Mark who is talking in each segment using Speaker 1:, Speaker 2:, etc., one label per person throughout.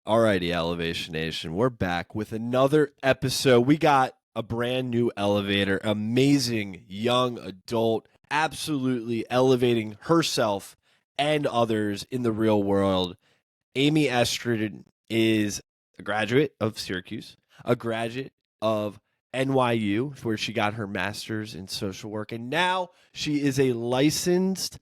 Speaker 1: Alrighty, Elevation Nation. We're back with another episode. We got a brand new elevator, amazing young adult, absolutely elevating herself and others in the real world. Aimee Estrin is a graduate of Syracuse, a graduate of NYU, where she got her master's in social work, and now she is a licensed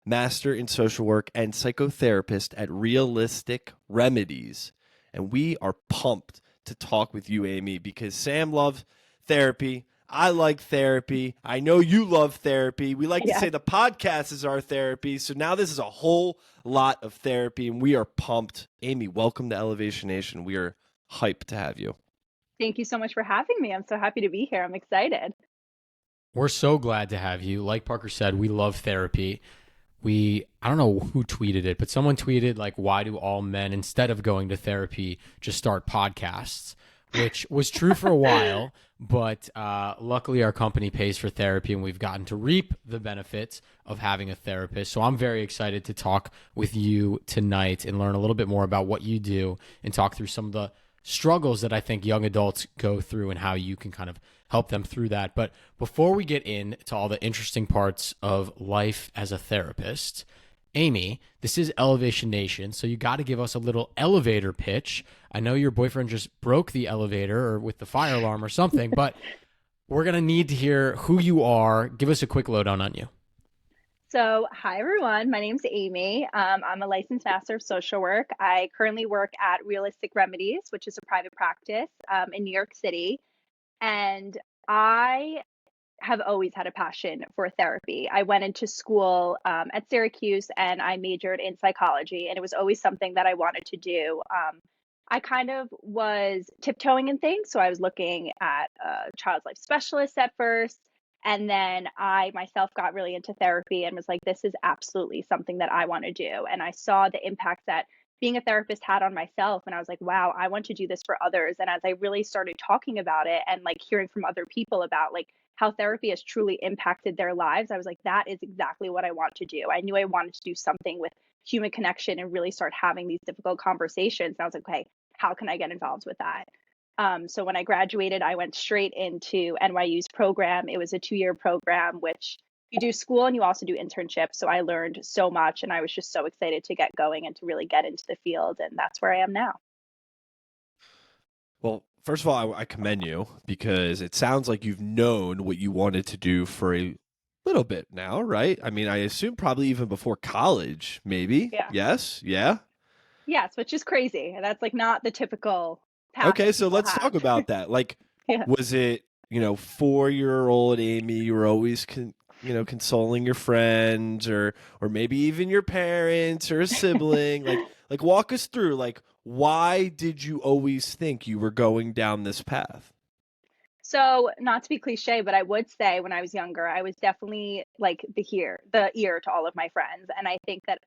Speaker 1: master in social work and psychotherapist at Realistic Remedies. And we are pumped to talk with you, Aimee, because Sam loves therapy. I like therapy. I know you love therapy. We like to say the podcast is our therapy. So now this is a whole lot of therapy, and we are pumped. Aimee, welcome to Elevation Nation. We are hyped to have you.
Speaker 2: Thank you so much for having me. I'm so happy to be here. I'm excited.
Speaker 3: We're so glad to have you. Like Parker said, we love therapy. I don't know who tweeted it, but someone tweeted, like, why do all men, instead of going to therapy, just start podcasts? Which was true for a while, but luckily our company pays for therapy and we've gotten to reap the benefits of having a therapist. So I'm very excited to talk with you tonight and learn a little bit more about what you do and talk through some of the struggles that I think young adults go through and how you can kind of help them through that. But before we get into all the interesting parts of life as a therapist, Aimee, this is Elevation Nation, so you got to give us a little elevator pitch. I know your boyfriend just broke the elevator or with the fire alarm or something, but we're going to need to hear who you are. Give us a quick lowdown on you.
Speaker 2: So, hi everyone. My name's Aimee. I'm a licensed master of social work. I currently work at Realistic Remedies, which is a private practice in New York City. And I have always had a passion for therapy. I went into school at Syracuse and I majored in psychology, and it was always something that I wanted to do. I kind of was tiptoeing in things. So I was looking at a child life specialist at first. And then I myself got really into therapy and was like, this is absolutely something that I want to do. And I saw the impact that being a therapist had on myself. And I was like, wow, I want to do this for others. And as I really started talking about it and like hearing from other people about like how therapy has truly impacted their lives, I was like, that is exactly what I want to do. I knew I wanted to do something with human connection and really start having these difficult conversations. And I was like, okay, how can I get involved with that? So when I graduated, I went straight into NYU's program. It was a 2-year program, which you do school and you also do internships. So I learned so much and I was just so excited to get going and to really get into the field. And that's where I am now.
Speaker 1: Well, first of all, I commend you because it sounds like you've known what you wanted to do for a little bit now, right? I mean, I assume probably even before college, maybe.
Speaker 2: Yeah.
Speaker 1: Yes. Yeah.
Speaker 2: Yes, which is crazy. That's like not the typical path.
Speaker 1: Okay, so let's talk about that. Like, was it, 4-year-old Aimee, you were always consoling your friends or maybe even your parents or a sibling? like walk us through, like, why did you always think you were going down this path?
Speaker 2: So not to be cliche, but I would say when I was younger, I was definitely like the ear to all of my friends. And I think that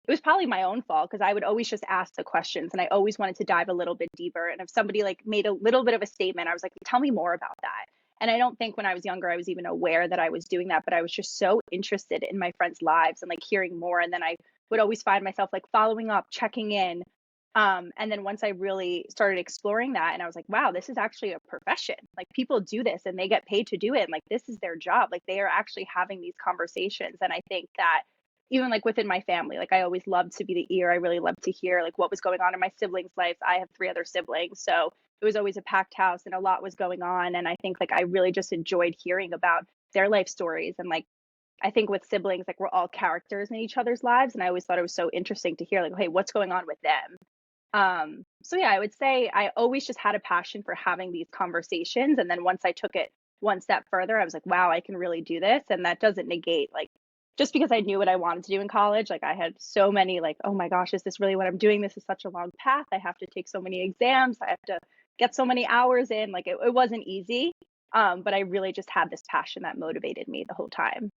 Speaker 2: it was probably my own fault because I would always just ask the questions and I always wanted to dive a little bit deeper. And if somebody like made a little bit of a statement, I was like, tell me more about that. And I don't think when I was younger, I was even aware that I was doing that, but I was just so interested in my friends' lives and like hearing more. And then I would always find myself like following up, checking in. And then once I really started exploring that and I was like, wow, this is actually a profession. Like people do this and they get paid to do it. And like, this is their job. Like they are actually having these conversations. And I think that even like within my family, like I always loved to be the ear. I really loved to hear like what was going on in my siblings' lives. I have 3 other siblings. So it was always a packed house and a lot was going on. And I think like I really just enjoyed hearing about their life stories. And like I think with siblings, like we're all characters in each other's lives. And I always thought it was so interesting to hear like, hey, what's going on with them? So yeah, I would say I always just had a passion for having these conversations. And then once I took it one step further, I was like, wow, I can really do this. And that doesn't negate like, just because I knew what I wanted to do in college, like I had so many like, oh my gosh, is this really what I'm doing? This is such a long path. I have to take so many exams. I have to get so many hours in. Like it wasn't easy. But I really just had this passion that motivated me the whole time.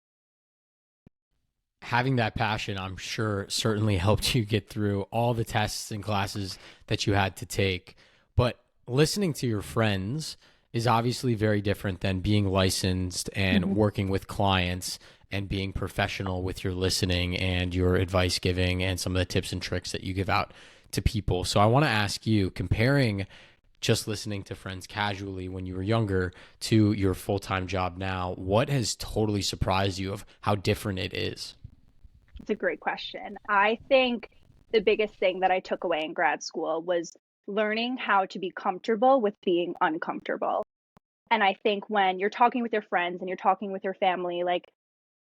Speaker 3: Having that passion, I'm sure, certainly helped you get through all the tests and classes that you had to take. But listening to your friends is obviously very different than being licensed and working with clients and being professional with your listening and your advice giving and some of the tips and tricks that you give out to people. So I want to ask you, comparing just listening to friends casually when you were younger to your full-time job now, what has totally surprised you of how different it is?
Speaker 2: It's a great question. I think the biggest thing that I took away in grad school was learning how to be comfortable with being uncomfortable. And I think when you're talking with your friends and you're talking with your family, like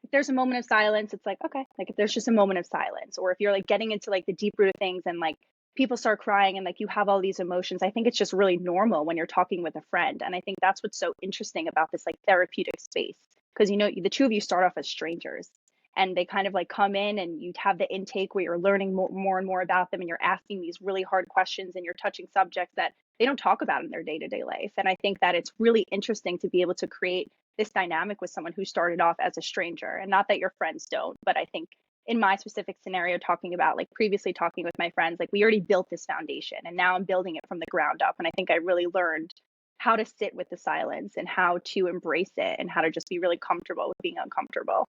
Speaker 2: if there's a moment of silence, it's like, okay, like if there's just a moment of silence, or if you're like getting into like the deep root of things and like people start crying and like you have all these emotions, I think it's just really normal when you're talking with a friend. And I think that's what's so interesting about this like therapeutic space. Because, you know, the two of you start off as strangers and they kind of like come in and you have the intake where you're learning more and more about them and you're asking these really hard questions and you're touching subjects that they don't talk about in their day-to-day life. And I think that it's really interesting to be able to create this dynamic with someone who started off as a stranger. And not that your friends don't, but I think in my specific scenario, talking about like previously talking with my friends, like we already built this foundation and now I'm building it from the ground up. And I think I really learned how to sit with the silence and how to embrace it and how to just be really comfortable with being uncomfortable.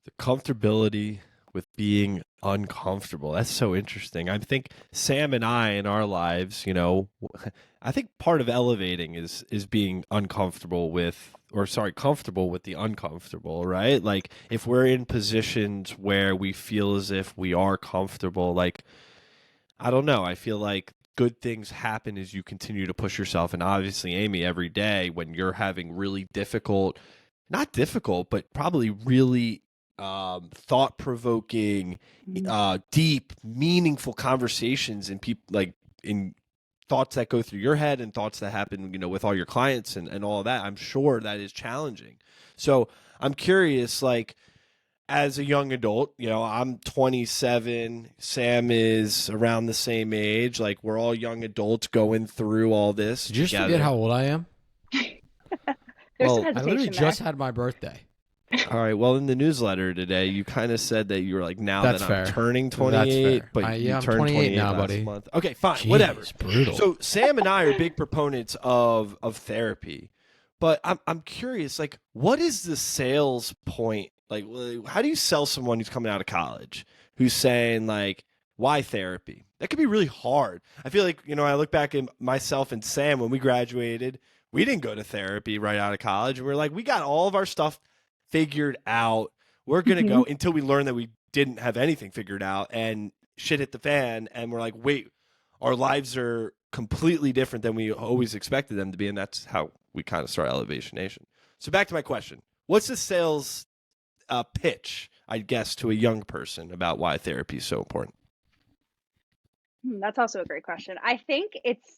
Speaker 1: The comfortability with being uncomfortable. That's so interesting. I think Sam and I in our lives, you know, I think part of elevating is being uncomfortable with, or sorry, comfortable with the uncomfortable, right? Like if we're in positions where we feel as if we are comfortable, like I don't know, I feel like good things happen as you continue to push yourself. And obviously, Aimee, every day when you're having really difficult, not difficult, but probably really thought-provoking, deep, meaningful conversations and people like in thoughts that go through your head and thoughts that happen, you know, with all your clients and all of that, I'm sure that is challenging. So I'm curious, like, as a young adult, you know, I'm 27, Sam is around the same age. Like, we're all young adults going through all this.
Speaker 3: Did you just forget how old I am?
Speaker 2: There's
Speaker 1: Well,
Speaker 2: some
Speaker 3: I literally
Speaker 2: hesitation there.
Speaker 3: just had my birthday.
Speaker 1: All right. Well, in the newsletter today, you kind of said that you were like, now
Speaker 3: That's
Speaker 1: that
Speaker 3: fair.
Speaker 1: I'm turning
Speaker 3: That's
Speaker 1: 28,
Speaker 3: fair.
Speaker 1: but you
Speaker 3: I'm
Speaker 1: turned
Speaker 3: 28 now,
Speaker 1: last
Speaker 3: buddy.
Speaker 1: month. Okay, fine,
Speaker 3: Jeez,
Speaker 1: whatever.
Speaker 3: Brutal.
Speaker 1: So Sam and I are big proponents of therapy, but I'm curious, like, what is the sales point? Like, how do you sell someone who's coming out of college who's saying like, why therapy? That could be really hard. I feel like, you know, I look back at myself and Sam when we graduated, we didn't go to therapy right out of college. And we're like, we got all of our stuff figured out. We're going to go until we learn that we didn't have anything figured out and shit hit the fan. And we're like, wait, our lives are completely different than we always expected them to be. And that's how we kind of start Elevation Nation. So back to my question. What's the sales pitch, I guess, to a young person about why therapy is so important?
Speaker 2: That's also a great question. I think it's,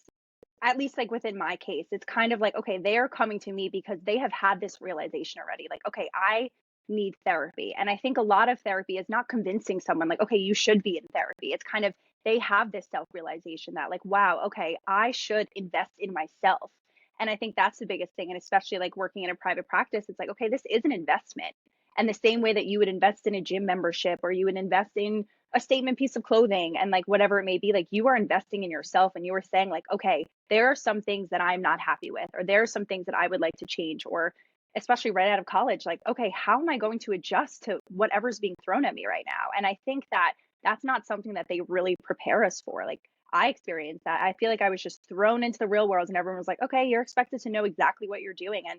Speaker 2: at least like within my case, it's kind of like, okay, they are coming to me because they have had this realization already. Like, okay, I need therapy. And I think a lot of therapy is not convincing someone like, okay, you should be in therapy. It's kind of, they have this self-realization that like, wow, okay, I should invest in myself. And I think that's the biggest thing. And especially like working in a private practice, it's like, okay, this is an investment. And the same way that you would invest in a gym membership or you would invest in a statement piece of clothing and like whatever it may be, like you are investing in yourself and you are saying like, okay, there are some things that I'm not happy with, or there are some things that I would like to change, or especially right out of college, like, okay, how am I going to adjust to whatever's being thrown at me right now? And I think that that's not something that they really prepare us for. Like I experienced that. I feel like I was just thrown into the real world and everyone was like, okay, you're expected to know exactly what you're doing. And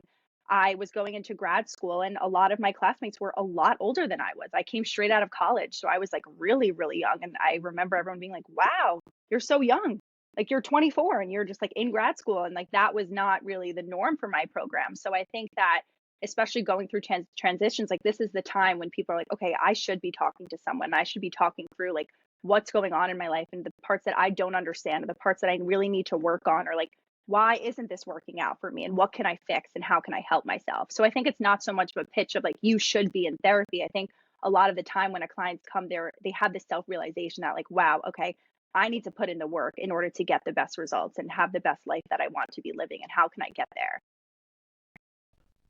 Speaker 2: I was going into grad school and a lot of my classmates were a lot older than I was. I came straight out of college. So I was like really, really young. And I remember everyone being like, wow, you're so young. Like you're 24 and you're just like in grad school. And like that was not really the norm for my program. So I think that especially going through transitions, like this is the time when people are like, okay, I should be talking to someone. I should be talking through like what's going on in my life and the parts that I don't understand, or the parts that I really need to work on, or like why isn't this working out for me and what can I fix and how can I help myself? So I think it's not so much of a pitch of like you should be in therapy. I think a lot of the time when a clients come there, they have this self-realization that like, wow, okay, I need to put in the work in order to get the best results and have the best life that I want to be living, and how can I get there?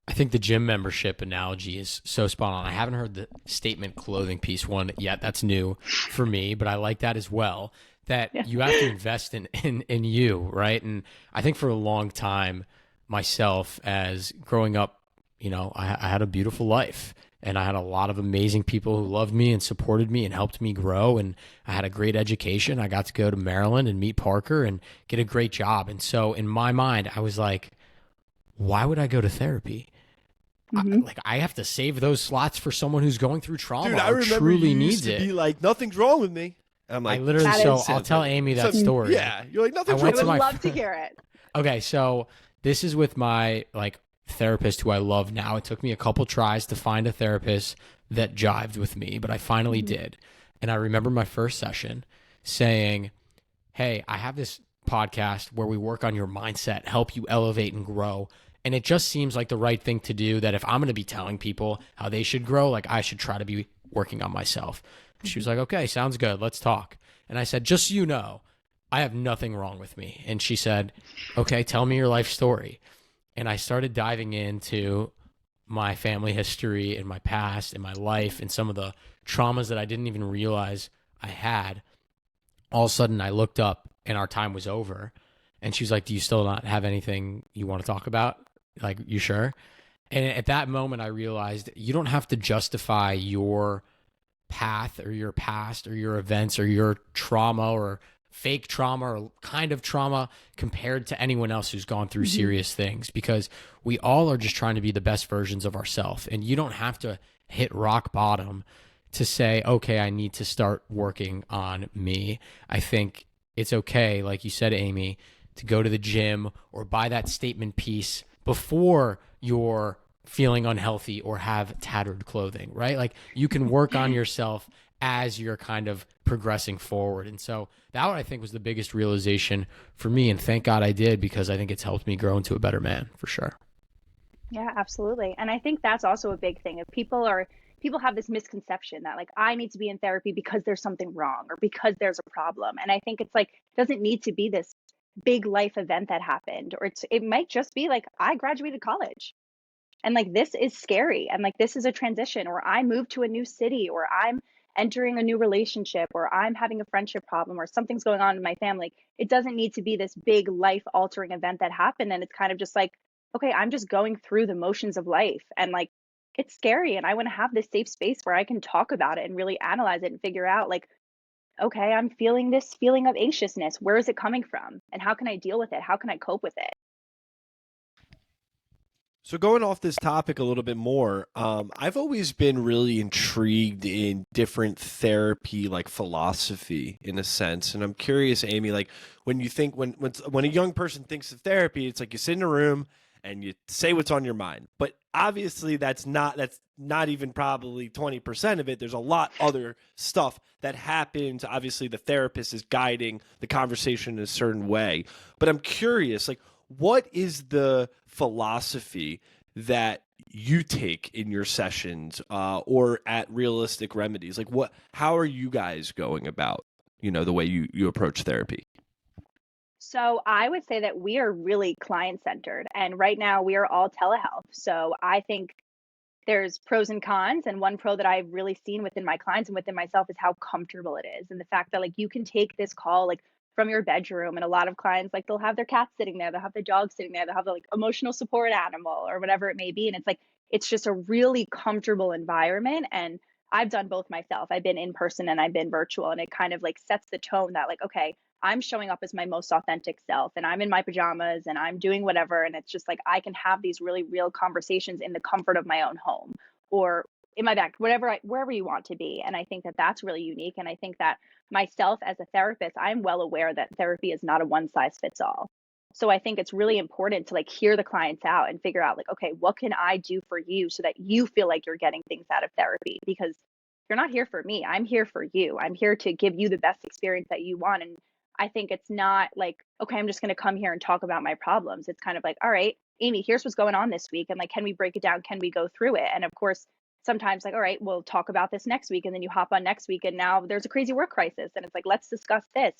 Speaker 3: I think the gym membership analogy is so spot on. I haven't heard the statement clothing piece one yet. That's new for me, but I like that as well. That you have to invest in you, right? And I think for a long time, myself as growing up, you know, I had a beautiful life and I had a lot of amazing people who loved me and supported me and helped me grow. And I had a great education. I got to go to Maryland and meet Parker and get a great job. And so in my mind, I was like, why would I go to therapy? I have to save those slots for someone who's going through trauma.
Speaker 1: Dude, I
Speaker 3: or
Speaker 1: remember
Speaker 3: truly
Speaker 1: you
Speaker 3: needs
Speaker 1: used to
Speaker 3: it.
Speaker 1: be like, nothing's wrong with me. And I'm like,
Speaker 3: I literally, so I'll tell Aimee that story.
Speaker 1: Yeah, you're like, nothing's
Speaker 3: I
Speaker 1: wrong
Speaker 3: went
Speaker 1: with
Speaker 3: to
Speaker 2: I
Speaker 1: me.
Speaker 2: would love to hear it.
Speaker 3: Okay, so this is with my therapist who I love now. It took me a couple tries to find a therapist that jived with me, but I finally did. And I remember my first session saying, hey, I have this podcast where we work on your mindset, help you elevate and grow. And it just seems like the right thing to do, that if I'm going to be telling people how they should grow, like I should try to be working on myself. She was like, okay, sounds good. Let's talk. And I said, just so you know, I have nothing wrong with me. And she said, okay, tell me your life story. And I started diving into my family history and my past and my life and some of the traumas that I didn't even realize I had. All of a sudden, I looked up and our time was over. And she was like, do you still not have anything you want to talk about? Like, you sure? And at that moment, I realized you don't have to justify your path or your past or your events or your trauma or fake trauma or kind of trauma compared to anyone else who's gone through serious things, because we all are just trying to be the best versions of ourselves. And you don't have to hit rock bottom to say, okay, I need to start working on me. I think it's okay, like you said, Aimee, to go to the gym or buy that statement piece before you're feeling unhealthy or have tattered clothing, right? Like you can work on yourself as you're kind of progressing forward. And so that one I think was the biggest realization for me. And thank God I did, because I think it's helped me grow into a better man for sure.
Speaker 2: Yeah, absolutely. And I think that's also a big thing. If people have this misconception that like I need to be in therapy because there's something wrong or because there's a problem. And I think it's like it doesn't need to be this big life event that happened, or it might just be like I graduated college and like this is scary and like this is a transition, or I moved to a new city, or I'm entering a new relationship, or I'm having a friendship problem, or something's going on in my family. It doesn't need to be this big life altering event that happened, and it's kind of just like, okay, I'm just going through the motions of life, and like it's scary, and I want to have this safe space where I can talk about it and really analyze it and figure out like, okay, I'm feeling this feeling of anxiousness. Where is it coming from? And how can I deal with it? How can I cope with it?
Speaker 1: So going off this topic a little bit more, I've always been really intrigued in different therapy, like philosophy in a sense. And I'm curious, Aimee, like when you think, when a young person thinks of therapy, it's like you sit in a room and you say what's on your mind. But obviously that's not even probably 20% of it. There's a lot other stuff that happens. Obviously the therapist is guiding the conversation in a certain way. But I'm curious, like, what is the philosophy that you take in your sessions or at Realistic Remedies? Like how are you guys going about, the way you approach therapy?
Speaker 2: So I would say that we are really client centered, and right now we are all telehealth. So I think there's pros and cons, and one pro that I've really seen within my clients and within myself is how comfortable it is, and the fact that like you can take this call like from your bedroom. And a lot of clients, like they'll have their cat sitting there, they'll have the dog sitting there, they'll have the like emotional support animal or whatever it may be, and it's like it's just a really comfortable environment. And I've done both myself. I've been in person and I've been virtual, and it kind of like sets the tone that like, okay, I'm showing up as my most authentic self, and I'm in my pajamas and I'm doing whatever, and it's just like I can have these really real conversations in the comfort of my own home or in my back, wherever you want to be. And I think that that's really unique. And I think that myself as a therapist, I'm well aware that therapy is not a one size fits all. So I think it's really important to like hear the clients out and figure out like, okay, what can I do for you so that you feel like you're getting things out of therapy? Because you're not here for me. I'm here for you. I'm here to give you the best experience that you want. And I think it's not like, okay, I'm just going to come here and talk about my problems. It's kind of like, all right, Aimee, here's what's going on this week. And like, can we break it down? Can we go through it? And of course, sometimes like, all right, we'll talk about this next week. And then you hop on next week and now there's a crazy work crisis. And it's like, let's discuss this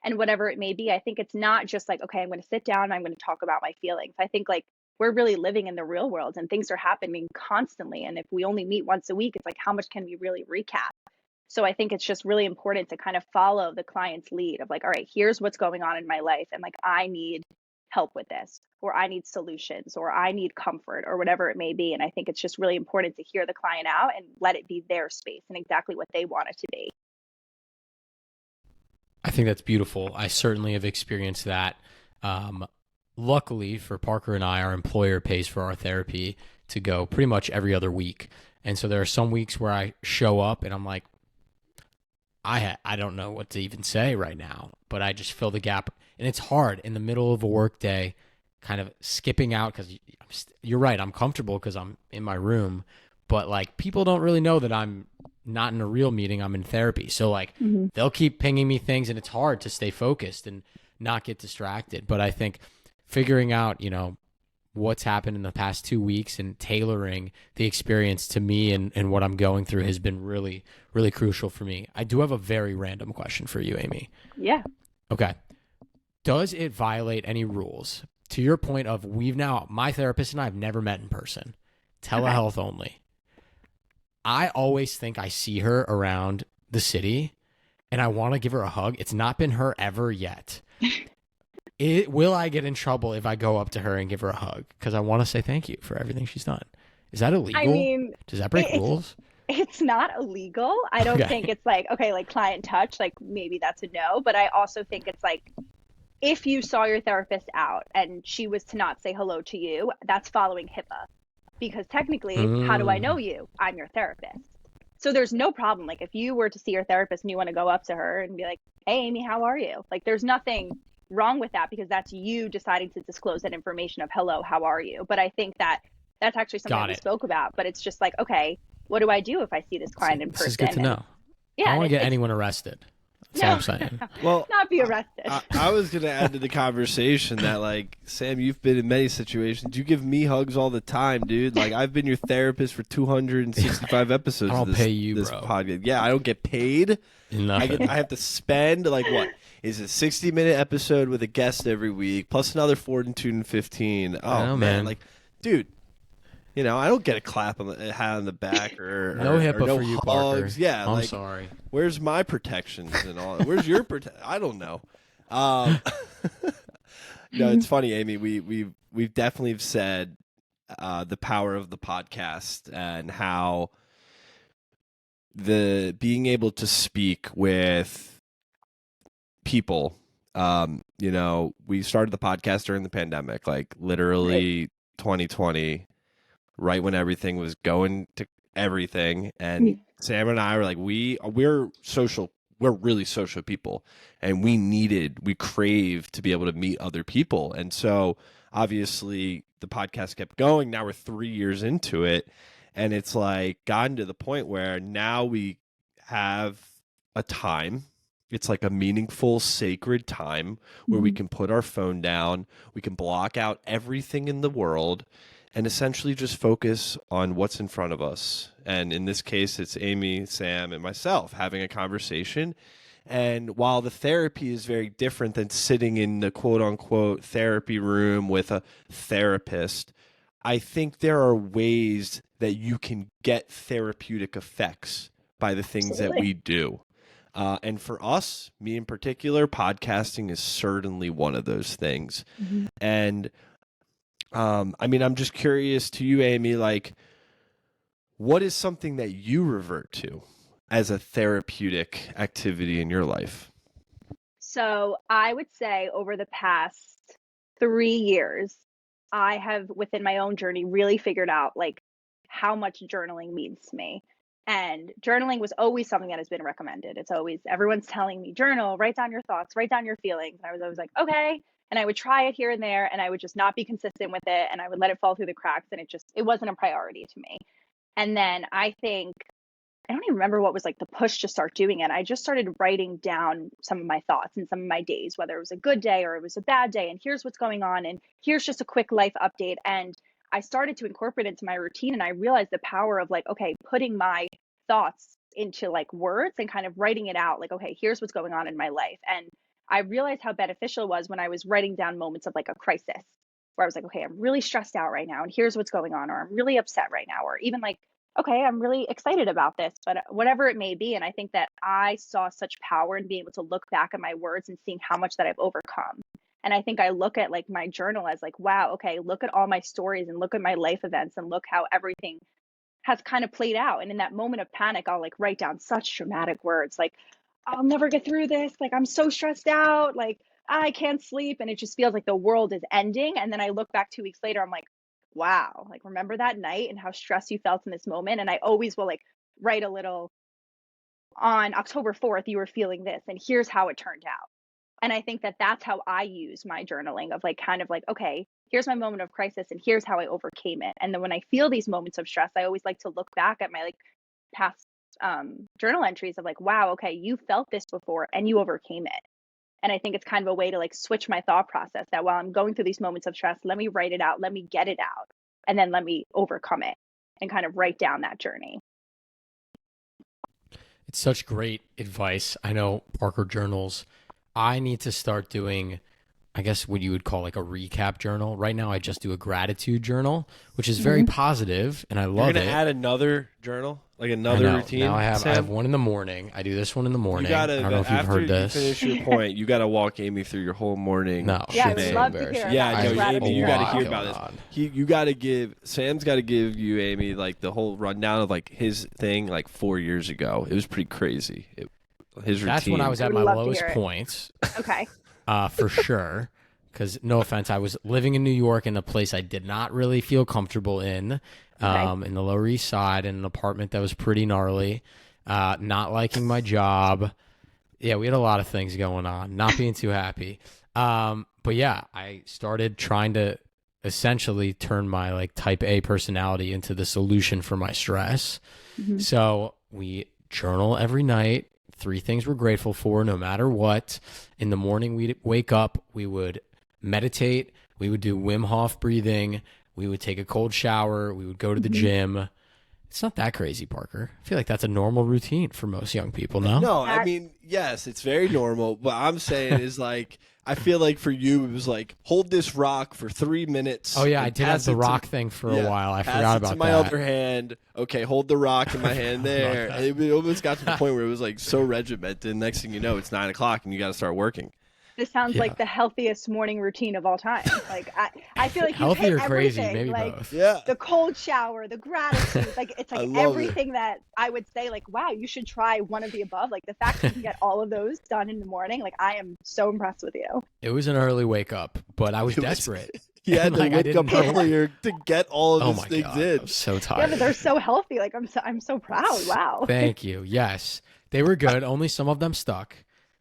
Speaker 2: and whatever it may be. I think it's not just like, okay, I'm going to sit down and I'm going to talk about my feelings. I think like we're really living in the real world and things are happening constantly. And if we only meet once a week, it's like, how much can we really recap? So I think it's just really important to kind of follow the client's lead of like, all right, here's what's going on in my life. And like, I need help with this, or I need solutions, or I need comfort, or whatever it may be. And I think it's just really important to hear the client out and let it be their space and exactly what they want it to be.
Speaker 3: I think that's beautiful. I certainly have experienced that. Luckily for Parker and I, our employer pays for our therapy to go pretty much every other week. And so there are some weeks where I show up and I'm like, I don't know what to even say right now, but I just fill the gap. And it's hard in the middle of a work day, kind of skipping out, because you're right, I'm comfortable because I'm in my room, but like people don't really know that I'm not in a real meeting, I'm in therapy. So like they'll keep pinging me things and it's hard to stay focused and not get distracted. But I think figuring out, what's happened in the past 2 weeks and tailoring the experience to me and what I'm going through has been really, really crucial for me. I do have a very random question for you, Aimee.
Speaker 2: Yeah.
Speaker 3: Okay. Does it violate any rules? To your point of my therapist and I have never met in person, telehealth only. I always think I see her around the city and I want to give her a hug. It's not been her ever yet. Will I get in trouble if I go up to her and give her a hug? Because I want to say thank you for everything she's done. Is that illegal?
Speaker 2: I mean,
Speaker 3: does that break rules?
Speaker 2: It's not illegal. I don't think it's like, okay, like client touch, like maybe that's a no. But I also think it's like, if you saw your therapist out and she was to not say hello to you, that's following HIPAA. Because technically, how do I know you? I'm your therapist. So there's no problem. Like if you were to see your therapist and you want to go up to her and be like, hey, Aimee, how are you? Like there's nothing wrong with that, because that's you deciding to disclose that information of hello, how are you? But I think that that's actually something we spoke about. But it's just like, okay, what do I do if I see this client in person?
Speaker 3: This is good to know.
Speaker 2: Yeah,
Speaker 3: I don't want to get anyone arrested. That's all I'm saying.
Speaker 1: Well,
Speaker 2: not be arrested.
Speaker 1: I was going to add to the conversation that, like, Sam, you've been in many situations. You give me hugs all the time, dude. Like, I've been your therapist for 265 episodes.
Speaker 3: I'll
Speaker 1: of this,
Speaker 3: pay you,
Speaker 1: this
Speaker 3: bro.
Speaker 1: podcast. Yeah, I don't get paid.
Speaker 3: Nothing.
Speaker 1: I have to spend, like, what? Is a 60-minute episode with a guest every week, plus another 15. Oh, man. Like, dude. I don't get a clap on the hat on the back or
Speaker 3: no HIPAA
Speaker 1: or no
Speaker 3: for you,
Speaker 1: hugs.
Speaker 3: Parker.
Speaker 1: Yeah,
Speaker 3: I'm sorry.
Speaker 1: Where's my protections and all? Where's your I don't know. No, it's funny, Aimee. We've definitely said the power of the podcast and how the being able to speak with people. We started the podcast during the pandemic, like literally 2020. Right when everything was going to everything, and Sam and I were like, we're social, we're really social people, and we craved to be able to meet other people. And so obviously the podcast kept going. Now we're 3 years into it, and it's like gotten to the point where now we have a time. It's like a meaningful, sacred time where we can put our phone down, we can block out everything in the world, and essentially just focus on what's in front of us. And in this case, it's Aimee, Sam, and myself having a conversation. And while the therapy is very different than sitting in the quote-unquote therapy room with a therapist, I think there are ways that you can get therapeutic effects by the things that we do. And for us, me in particular, podcasting is certainly one of those things. And I'm just curious to you, Aimee, like, what is something that you revert to as a therapeutic activity in your life?
Speaker 2: So I would say over the past 3 years, I have, within my own journey, really figured out like how much journaling means to me. And journaling was always something that has been recommended. It's always, everyone's telling me, journal, write down your thoughts, write down your feelings. And I was always like, okay. And I would try it here and there, and I would just not be consistent with it. And I would let it fall through the cracks, and it wasn't a priority to me. And then I think, I don't even remember what was like the push to start doing it. I just started writing down some of my thoughts and some of my days, whether it was a good day or it was a bad day. And here's what's going on. And here's just a quick life update. And I started to incorporate it into my routine. And I realized the power of like, okay, putting my thoughts into like words and kind of writing it out. Like, okay, here's what's going on in my life. And I realized how beneficial it was when I was writing down moments of like a crisis where I was like, okay, I'm really stressed out right now, and here's what's going on, or I'm really upset right now, or even like, okay, I'm really excited about this, but whatever it may be. And I think that I saw such power in being able to look back at my words and seeing how much that I've overcome. And I think I look at like my journal as like, wow, okay, look at all my stories and look at my life events and look how everything has kind of played out. And in that moment of panic, I'll like write down such dramatic words like, I'll never get through this. Like, I'm so stressed out. Like, I can't sleep. And it just feels like the world is ending. And then I look back 2 weeks later, I'm like, wow, like, remember that night and how stressed you felt in this moment? And I always will like write a little, on October 4th, you were feeling this, and here's how it turned out. And I think that that's how I use my journaling of like, kind of like, okay, here's my moment of crisis and here's how I overcame it. And then when I feel these moments of stress, I always like to look back at my like past journal entries of like, wow, okay, you felt this before and you overcame it. And I think it's kind of a way to like switch my thought process that while I'm going through these moments of stress, let me write it out, let me get it out, and then let me overcome it and kind of write down that journey.
Speaker 3: It's such great advice. I know Parker journals. I need to start doing, I guess, what you would call like a recap journal. Right now, I just do a gratitude journal, which is very positive, and I love
Speaker 1: You're gonna
Speaker 3: it.
Speaker 1: add another journal, like
Speaker 3: I
Speaker 1: another
Speaker 3: know.
Speaker 1: routine.
Speaker 3: Now I
Speaker 1: Sam?
Speaker 3: have one in the morning. I do this one in the morning.
Speaker 1: You gotta,
Speaker 3: I don't know if you've
Speaker 1: after
Speaker 3: heard this.
Speaker 1: you finish your point, you gotta walk Aimee through your whole morning.
Speaker 3: No,
Speaker 2: Yeah, I
Speaker 3: shit's
Speaker 2: would
Speaker 3: so
Speaker 2: love to hear
Speaker 3: embarrassing.
Speaker 1: Yeah,
Speaker 2: about
Speaker 1: no,
Speaker 2: your
Speaker 1: Aimee, you gotta hear
Speaker 3: going
Speaker 1: about this.
Speaker 3: on.
Speaker 1: You gotta give Sam's got to give you, Aimee, like the whole rundown of like his thing like 4 years ago. It was pretty crazy. His routine.
Speaker 3: That's when I was
Speaker 2: I
Speaker 3: at
Speaker 2: would
Speaker 3: my
Speaker 2: love to
Speaker 3: lowest
Speaker 2: hear it.
Speaker 3: points,
Speaker 2: Okay.
Speaker 3: for sure. Because no offense, I was living in New York in a place I did not really feel comfortable in the Lower East Side, in an apartment that was pretty gnarly, not liking my job. Yeah, we had a lot of things going on, not being too happy. But yeah, I started trying to essentially turn my like type A personality into the solution for my stress.
Speaker 2: Mhm.
Speaker 3: So we journal every night. 3 things we're grateful for, no matter what. In the morning, we'd wake up, we would meditate, we would do Wim Hof breathing, we would take a cold shower, we would go to the gym. It's not that crazy, Parker. I feel like that's a normal routine for most young people, no?
Speaker 1: No, I mean, yes, it's very normal. What I'm saying is like, I feel like for you, it was like, hold this rock for 3 minutes.
Speaker 3: Oh, yeah, I
Speaker 1: and
Speaker 3: did have
Speaker 1: pass
Speaker 3: the
Speaker 1: it to-
Speaker 3: rock thing for a while. I
Speaker 1: pass
Speaker 3: forgot
Speaker 1: it
Speaker 3: about
Speaker 1: to my
Speaker 3: that.
Speaker 1: other hand. Okay, hold the rock in my hand there.
Speaker 3: that.
Speaker 1: And it almost got to the point where it was like so regimented. Next thing you know, it's 9 o'clock and you got to start working.
Speaker 2: This sounds
Speaker 3: Yeah.
Speaker 2: like the healthiest morning routine of all time. Like I feel like you
Speaker 3: Healthy
Speaker 2: hit
Speaker 3: or crazy,
Speaker 2: everything,
Speaker 3: maybe
Speaker 2: like
Speaker 3: both.
Speaker 1: Yeah.
Speaker 2: the cold shower, the gratitude, like it's
Speaker 1: I
Speaker 2: like
Speaker 1: love it.
Speaker 2: everything that I would say like, wow, you should try one of the above. Like the fact that you can get all of those done in the morning, like I am so impressed with you.
Speaker 3: It was an early wake up, but I was
Speaker 1: It was-
Speaker 3: desperate.
Speaker 1: He had to
Speaker 3: Like, I
Speaker 1: wake up
Speaker 3: didn't know.
Speaker 1: earlier to get all of
Speaker 3: Oh
Speaker 1: his
Speaker 3: my
Speaker 1: things
Speaker 3: God,
Speaker 1: in.
Speaker 3: I'm so
Speaker 2: Yeah,
Speaker 3: tired.
Speaker 2: but they're so healthy. Like I'm so proud. Wow.
Speaker 3: Thank you. Yes, they were good. Only some of them stuck.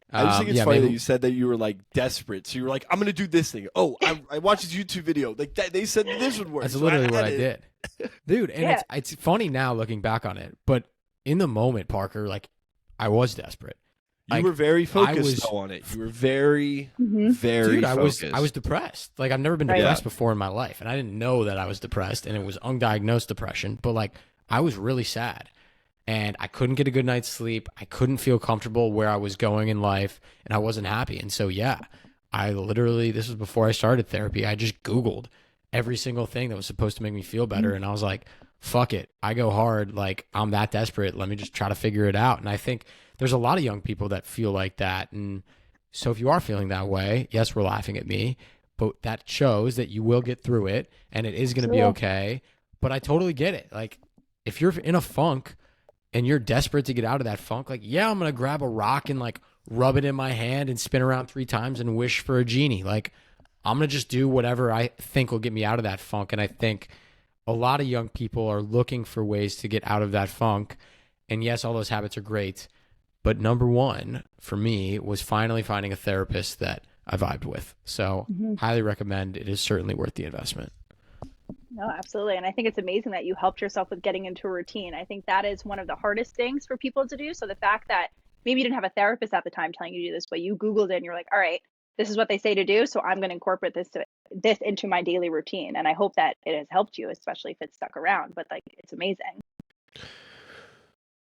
Speaker 1: I just think it's
Speaker 3: yeah,
Speaker 1: funny
Speaker 3: maybe-
Speaker 1: that you said that you were like desperate. So you were like, I'm going to do this thing. Oh, I watched his YouTube video. Like that, they said that this would work.
Speaker 3: That's
Speaker 1: so
Speaker 3: literally what I
Speaker 1: added
Speaker 3: did, dude. And
Speaker 2: Yeah.
Speaker 3: it's funny now looking back on it, but in the moment, Parker, like I was desperate.
Speaker 1: You
Speaker 3: Like,
Speaker 1: were very focused
Speaker 3: was-
Speaker 1: though on it. You were very,
Speaker 2: Mhm.
Speaker 1: very
Speaker 3: Dude, I
Speaker 1: focused.
Speaker 3: was depressed. Like I've never been
Speaker 2: Right.
Speaker 3: depressed before in my life, and I didn't know that I was depressed, and it was undiagnosed depression. But like I was really sad, and I couldn't get a good night's sleep. I couldn't feel comfortable where I was going in life, and I wasn't happy. And so yeah, I literally, this was before I started therapy, I just Googled every single thing that was supposed to make me feel better, and I was like, fuck it, I go hard. Like I'm that desperate. Let me just try to figure it out. And I think there's a lot of young people that feel like that. And so if you are feeling that way, yes, we're laughing at me, but that shows that you will get through it and it is going to be
Speaker 2: Sure.
Speaker 3: okay. But I totally get it. Like if you're in a funk and you're desperate to get out of that funk, like, yeah, I'm going to grab a rock and like rub it in my hand and spin around 3 times and wish for a genie. Like I'm going to just do whatever I think will get me out of that funk. And I think a lot of young people are looking for ways to get out of that funk. And yes, all those habits are great. But number one for me was finally finding a therapist that I vibed with. So highly recommend. It is certainly worth the investment.
Speaker 2: No, absolutely. And I think it's amazing that you helped yourself with getting into a routine. I think that is one of the hardest things for people to do. So the fact that maybe you didn't have a therapist at the time telling you to do this, but you Googled it and you're like, all right, this is what they say to do. So I'm going to incorporate this into my daily routine. And I hope that it has helped you, especially if it's stuck around. But like, it's amazing.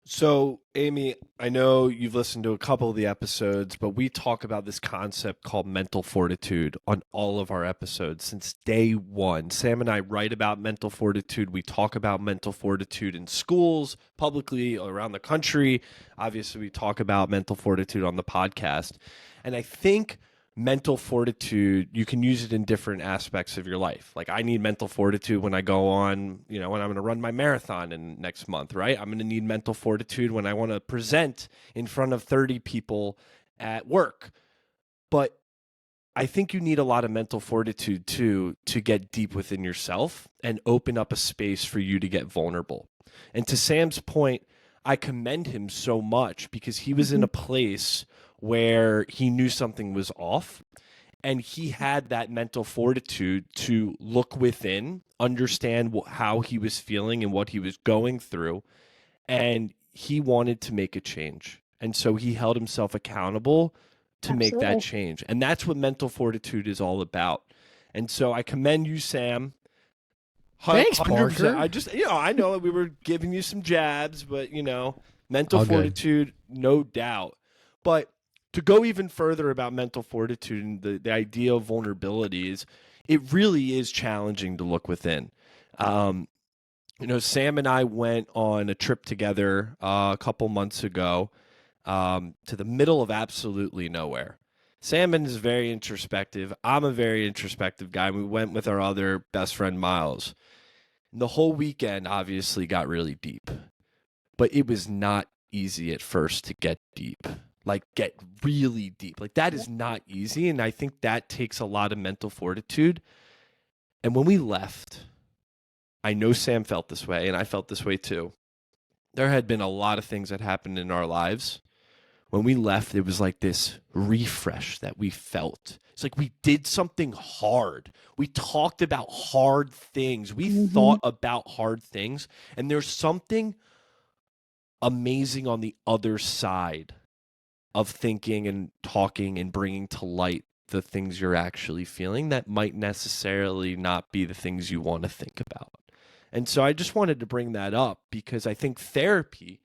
Speaker 1: So, Aimee, I know you've listened to a couple of the episodes, but we talk about this concept called mental fortitude on all of our episodes since day one. Sam and I write about mental fortitude. We talk about mental fortitude in schools, publicly, around the country. Obviously, we talk about mental fortitude on the podcast. And I think mental fortitude, you can use it in different aspects of your life. Like I need mental fortitude when I go on, when I'm going to run my marathon in next month, right? I'm going to need mental fortitude when I want to present in front of 30 people at work. But I think you need a lot of mental fortitude too to get deep within yourself and open up a space for you to get vulnerable. And to Sam's point, I commend him so much because he was in a place where he knew something was off and he had that mental fortitude to look within, understand how he was feeling and what he was going through, and he wanted to make a change. And so he held himself accountable to make that change. And that's what mental fortitude is all about. And so I commend you, Sam.
Speaker 3: Thanks, Parker.
Speaker 1: I just, I know we were giving you some jabs, but, mental fortitude, no doubt. But to go even further about mental fortitude and the idea of vulnerability is, it really is challenging to look within. Sam and I went on a trip together a couple months ago to the middle of absolutely nowhere. Sam is very introspective. I'm a very introspective guy. We went with our other best friend, Miles. And the whole weekend obviously got really deep, but it was not easy at first to get deep, like get really deep. Like that is not easy. And I think that takes a lot of mental fortitude. And when we left, I know Sam felt this way and I felt this way too. There had been a lot of things that happened in our lives. When we left, it was like this refresh that we felt. It's like we did something hard. We talked about hard things. We thought about hard things. And there's something amazing on the other side of thinking and talking and bringing to light the things you're actually feeling that might necessarily not be the things you want to think about. And so I just wanted to bring that up because I think therapy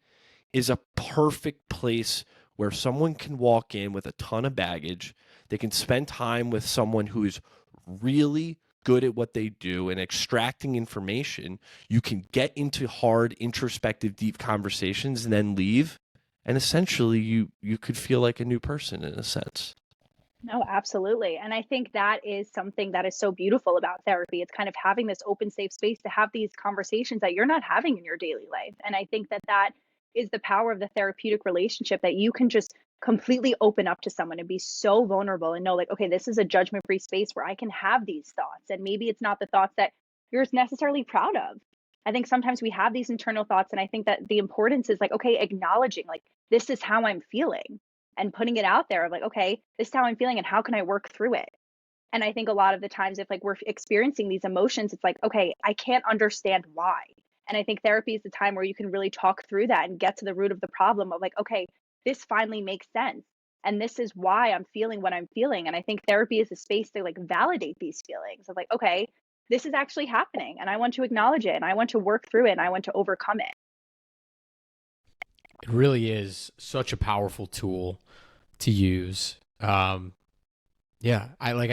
Speaker 1: is a perfect place where someone can walk in with a ton of baggage. They can spend time with someone who is really good at what they do and extracting information. You can get into hard, introspective, deep conversations and then leave. And essentially, you could feel like a new person in a sense.
Speaker 2: No, absolutely. And I think that is something that is so beautiful about therapy. It's kind of having this open, safe space to have these conversations that you're not having in your daily life. And I think that that is the power of the therapeutic relationship, that you can just completely open up to someone and be so vulnerable and know, like, okay, this is a judgment-free space where I can have these thoughts. And maybe it's not the thoughts that you're necessarily proud of. I think sometimes we have these internal thoughts. And I think that the importance is like, okay, acknowledging, like, this is how I'm feeling, and putting it out there of like, okay, this is how I'm feeling and how can I work through it? And I think a lot of the times if like we're experiencing these emotions, it's like, okay, I can't understand why. And I think therapy is the time where you can really talk through that and get to the root of the problem of like, okay, this finally makes sense. And this is why I'm feeling what I'm feeling. And I think therapy is a space to like validate these feelings of like, okay, this is actually happening and I want to acknowledge it and I want to work through it and I want to overcome it.
Speaker 3: It really is such a powerful tool to use. I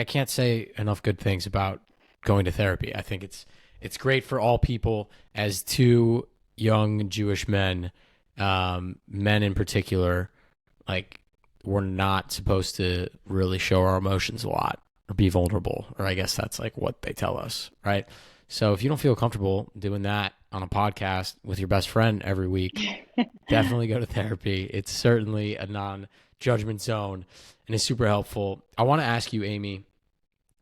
Speaker 3: can't say enough good things about going to therapy. I think it's great for all people. As two young Jewish men, men in particular, like we're not supposed to really show our emotions a lot or be vulnerable, or I guess that's like what they tell us, right? So if you don't feel comfortable doing that on a podcast with your best friend every week, definitely go to therapy. It's certainly a non-judgment zone and is super helpful. I want to ask you, Aimee,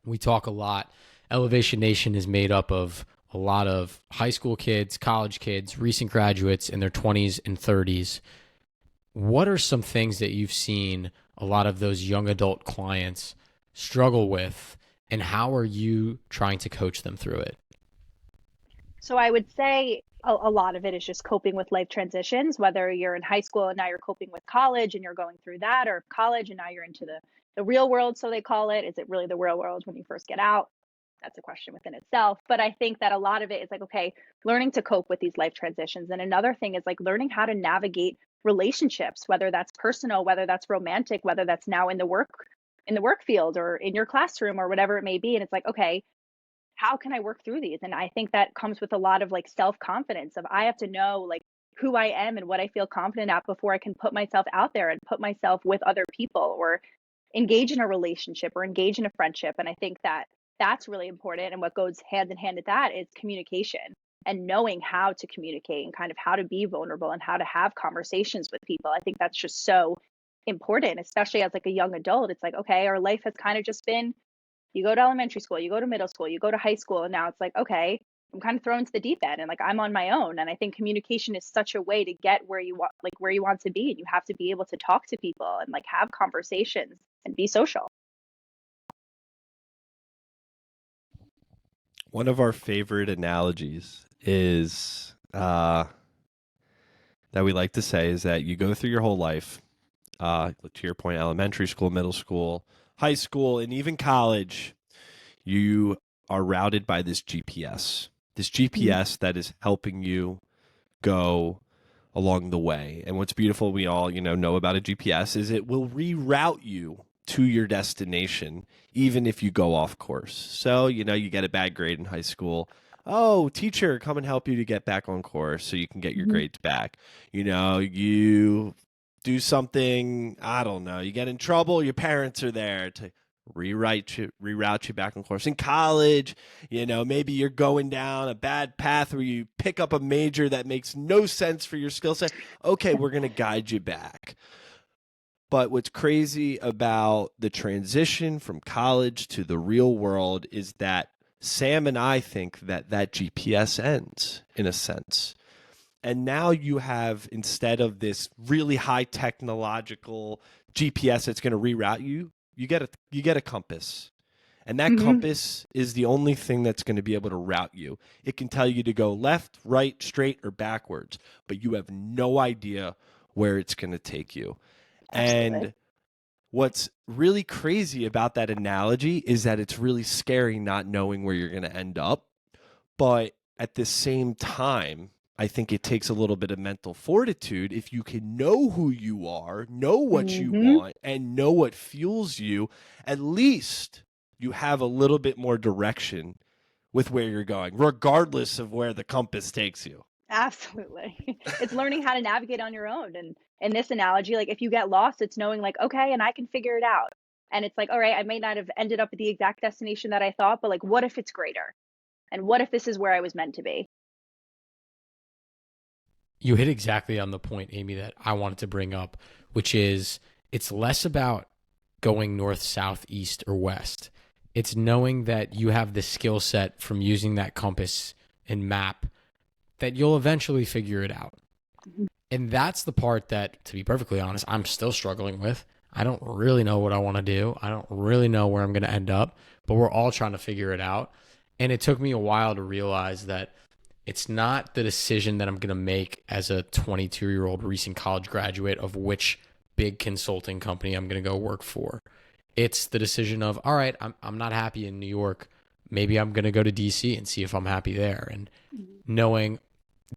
Speaker 3: we talk a lot. Elevation Nation is made up of a lot of high school kids, college kids, recent graduates in their 20s and 30s. What are some things that you've seen a lot of those young adult clients struggle with, and how are you trying to coach them through it?
Speaker 2: So I would say a lot of it is just coping with life transitions, whether you're in high school and now you're coping with college and you're going through that, or college and now you're into the real world, so they call it. Is it really the real world when you first get out? That's a question within itself. But I think that a lot of it is like, okay, learning to cope with these life transitions. And another thing is like learning how to navigate relationships, whether that's personal, whether that's romantic, whether that's now in the work field or in your classroom or whatever it may be. And it's like, okay, how can I work through these? And I think that comes with a lot of like self-confidence of I have to know like who I am and what I feel confident at before I can put myself out there and put myself with other people or engage in a relationship or engage in a friendship. And I think that that's really important. And what goes hand in hand with that is communication and knowing how to communicate and kind of how to be vulnerable and how to have conversations with people. I think that's just so important, especially as like a young adult. It's like, okay, our life has kind of just been, you go to elementary school, you go to middle school, you go to high school, and now it's like, okay, I'm kind of thrown to the deep end and like I'm on my own. And I think communication is such a way to get where you want, like where you want to be. And you have to be able to talk to people and like have conversations and be social.
Speaker 1: One of our favorite analogies is that we like to say is that you go through your whole life, to your point, elementary school, middle school, high school, and even college, you are routed by this GPS. This GPS that is helping you go along the way. And what's beautiful, we all, know about a GPS, is it will reroute you to your destination, even if you go off course. So, you get a bad grade in high school. Oh, teacher, come and help you to get back on course so you can get your grades back. You do something, I don't know, you get in trouble, your parents are there to reroute you back on course. In college, maybe you're going down a bad path where you pick up a major that makes no sense for your skill set. Okay, we're going to guide you back. But what's crazy about the transition from college to the real world is that Sam and I think that GPS ends in a sense. And now you have, instead of this really high technological GPS that's going to reroute you, you get a compass. And that compass is the only thing that's going to be able to route you. It can tell you to go left, right, straight, or backwards, but you have no idea where it's going to take you.
Speaker 2: Absolutely.
Speaker 1: And what's really crazy about that analogy is that it's really scary not knowing where you're going to end up. But at the same time, I think it takes a little bit of mental fortitude if you can know who you are, know what you want, and know what fuels you. At least you have a little bit more direction with where you're going, regardless of where the compass takes you.
Speaker 2: Absolutely. It's learning how to navigate on your own. And in this analogy, like if you get lost, it's knowing like, okay, and I can figure it out. And it's like, all right, I may not have ended up at the exact destination that I thought, but like, what if it's greater? And what if this is where I was meant to be?
Speaker 3: You hit exactly on the point, Aimee, that I wanted to bring up, which is it's less about going north, south, east, or west. It's knowing that you have the skill set from using that compass and map that you'll eventually figure it out. And that's the part that, to be perfectly honest, I'm still struggling with. I don't really know what I want to do. I don't really know where I'm going to end up, but we're all trying to figure it out. And it took me a while to realize that it's not the decision that I'm going to make as a 22-year-old recent college graduate of which big consulting company I'm going to go work for. It's the decision of, all right, I'm not happy in New York. Maybe I'm going to go to DC and see if I'm happy there. And knowing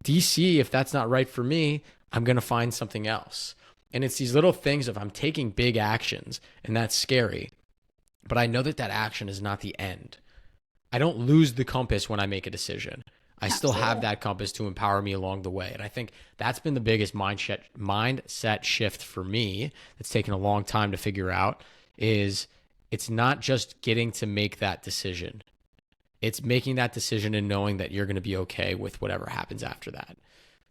Speaker 3: DC, if that's not right for me, I'm going to find something else. And it's these little things of I'm taking big actions, and that's scary. But I know that action is not the end. I don't lose the compass when I make a decision. I still have that compass to empower me along the way. And I think that's been the biggest mindset shift for me that's taken a long time to figure out is it's not just getting to make that decision. It's making that decision and knowing that you're going to be okay with whatever happens after that.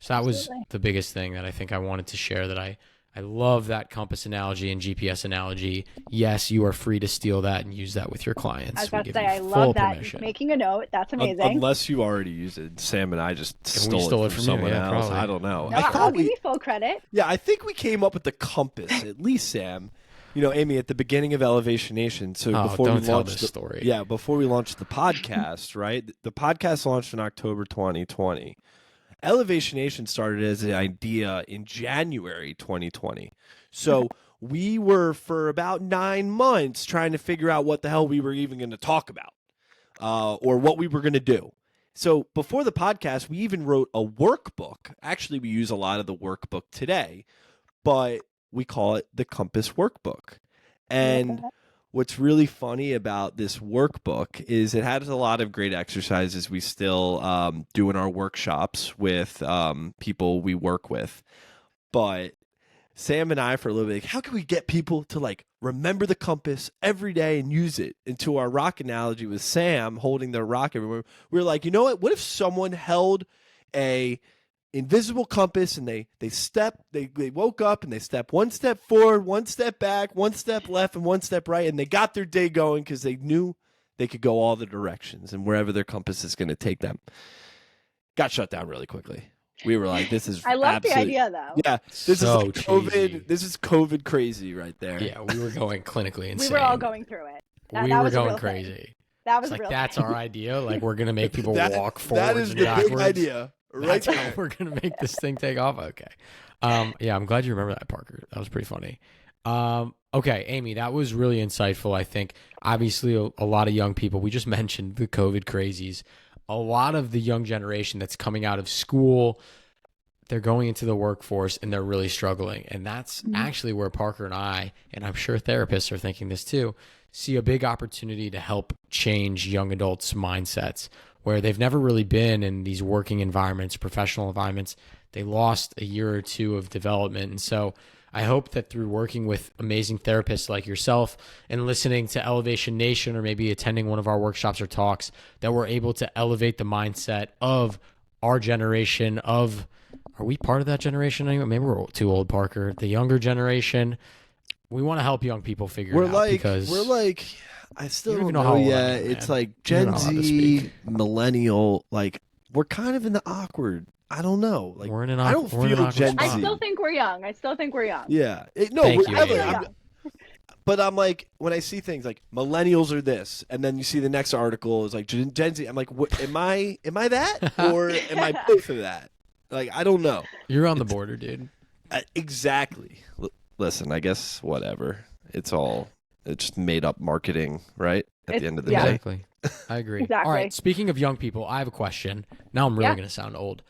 Speaker 3: So that was the biggest thing that I think I wanted to share, that I love that compass analogy and GPS analogy. Yes, you are free to steal that and use that with your clients.
Speaker 2: I was about to say, I love that. Permission. Making a note. That's amazing.
Speaker 1: Unless you already use it. Sam and I just stole it from someone else. Probably. I don't know.
Speaker 2: No, I'll give you full credit.
Speaker 1: Yeah, I think we came up with the compass, at least, Sam. Aimee, at the beginning of Elevation Nation, so before we launched the story. Yeah, before we launched the podcast, right? The podcast launched in October 2020. Elevation Nation started as an idea in January 2020. So we were for about 9 months trying to figure out what the hell we were even going to talk about or what we were going to do. So before the podcast, we even wrote a workbook. Actually, we use a lot of the workbook today, but we call it the Compass Workbook. And what's really funny about this workbook is it has a lot of great exercises we still do in our workshops with people we work with. But Sam and I, for a little bit, how can we get people to like remember the compass every day and use it. Into our rock analogy with Sam holding their rock everywhere, we were like, you know what if someone held a invisible compass and they woke up and they stepped one step forward, one step back, one step left, and one step right, and they got their day going because they knew they could go all the directions and wherever their compass is going to take them. Got shut down really quickly. We were like, this is
Speaker 2: I love the idea though.
Speaker 1: Yeah, this
Speaker 3: So
Speaker 1: is like COVID.
Speaker 3: cheesy.
Speaker 1: This is COVID crazy right there.
Speaker 3: Yeah, we were going clinically insane.
Speaker 2: We were all going through it. That
Speaker 3: we were
Speaker 2: was a
Speaker 3: going
Speaker 2: real
Speaker 3: crazy.
Speaker 2: thing. That was
Speaker 3: It's like,
Speaker 2: real
Speaker 3: that's
Speaker 2: thing.
Speaker 3: our idea. Like, we're going to make people walk forwards
Speaker 1: That is
Speaker 3: and
Speaker 1: the
Speaker 3: backwards.
Speaker 1: big idea. Right
Speaker 3: That's how
Speaker 1: there.
Speaker 3: we're going to make this thing take off. Okay. Yeah, I'm glad you remember that, Parker. That was pretty funny. Okay, Aimee, that was really insightful. I think obviously a lot of young people, we just mentioned the COVID crazies. A lot of the young generation that's coming out of school, they're going into the workforce and they're really struggling. And that's actually where Parker and I, and I'm sure therapists are thinking this too, see a big opportunity to help change young adults' mindsets where they've never really been in these working environments, professional environments. They lost a year or two of development. And so I hope that through working with amazing therapists like yourself and listening to Elevation Nation or maybe attending one of our workshops or talks, that we're able to elevate the mindset of our generation of, are we part of that generation anyway? Maybe we're too old, Parker. The younger generation. We want to help young people figure it out because
Speaker 1: we're like, I still
Speaker 3: You
Speaker 1: don't
Speaker 3: don't even know
Speaker 1: know
Speaker 3: how old I
Speaker 1: yet.
Speaker 3: am,
Speaker 1: It's
Speaker 3: man.
Speaker 1: like
Speaker 3: You're
Speaker 1: Gen
Speaker 3: not allowed to
Speaker 1: Z,
Speaker 3: speak.
Speaker 1: millennial. Like we're kind of in the awkward. I don't know. Like
Speaker 3: we're in an
Speaker 1: I don't
Speaker 3: we're in an
Speaker 1: feel
Speaker 3: awkward
Speaker 1: Gen
Speaker 2: I
Speaker 1: Z.
Speaker 2: still think we're young. I still think we're young.
Speaker 1: Yeah. No,
Speaker 3: Thank
Speaker 1: we're
Speaker 3: you,
Speaker 1: never.
Speaker 3: Amy.
Speaker 1: But I'm like, when I see things like millennials are this, and then you see the next article is like Gen Z. I'm like, what, am I that, or am I both of that? Like, I don't know.
Speaker 3: You're on the border, dude.
Speaker 1: Exactly. Listen, I guess whatever. It's just made up marketing, right? At the end of the
Speaker 2: Yeah.
Speaker 1: day.
Speaker 3: Exactly. I agree.
Speaker 2: Exactly.
Speaker 3: All right. Speaking of young people, I have a question. Now I'm really
Speaker 2: Yeah.
Speaker 3: going to sound old.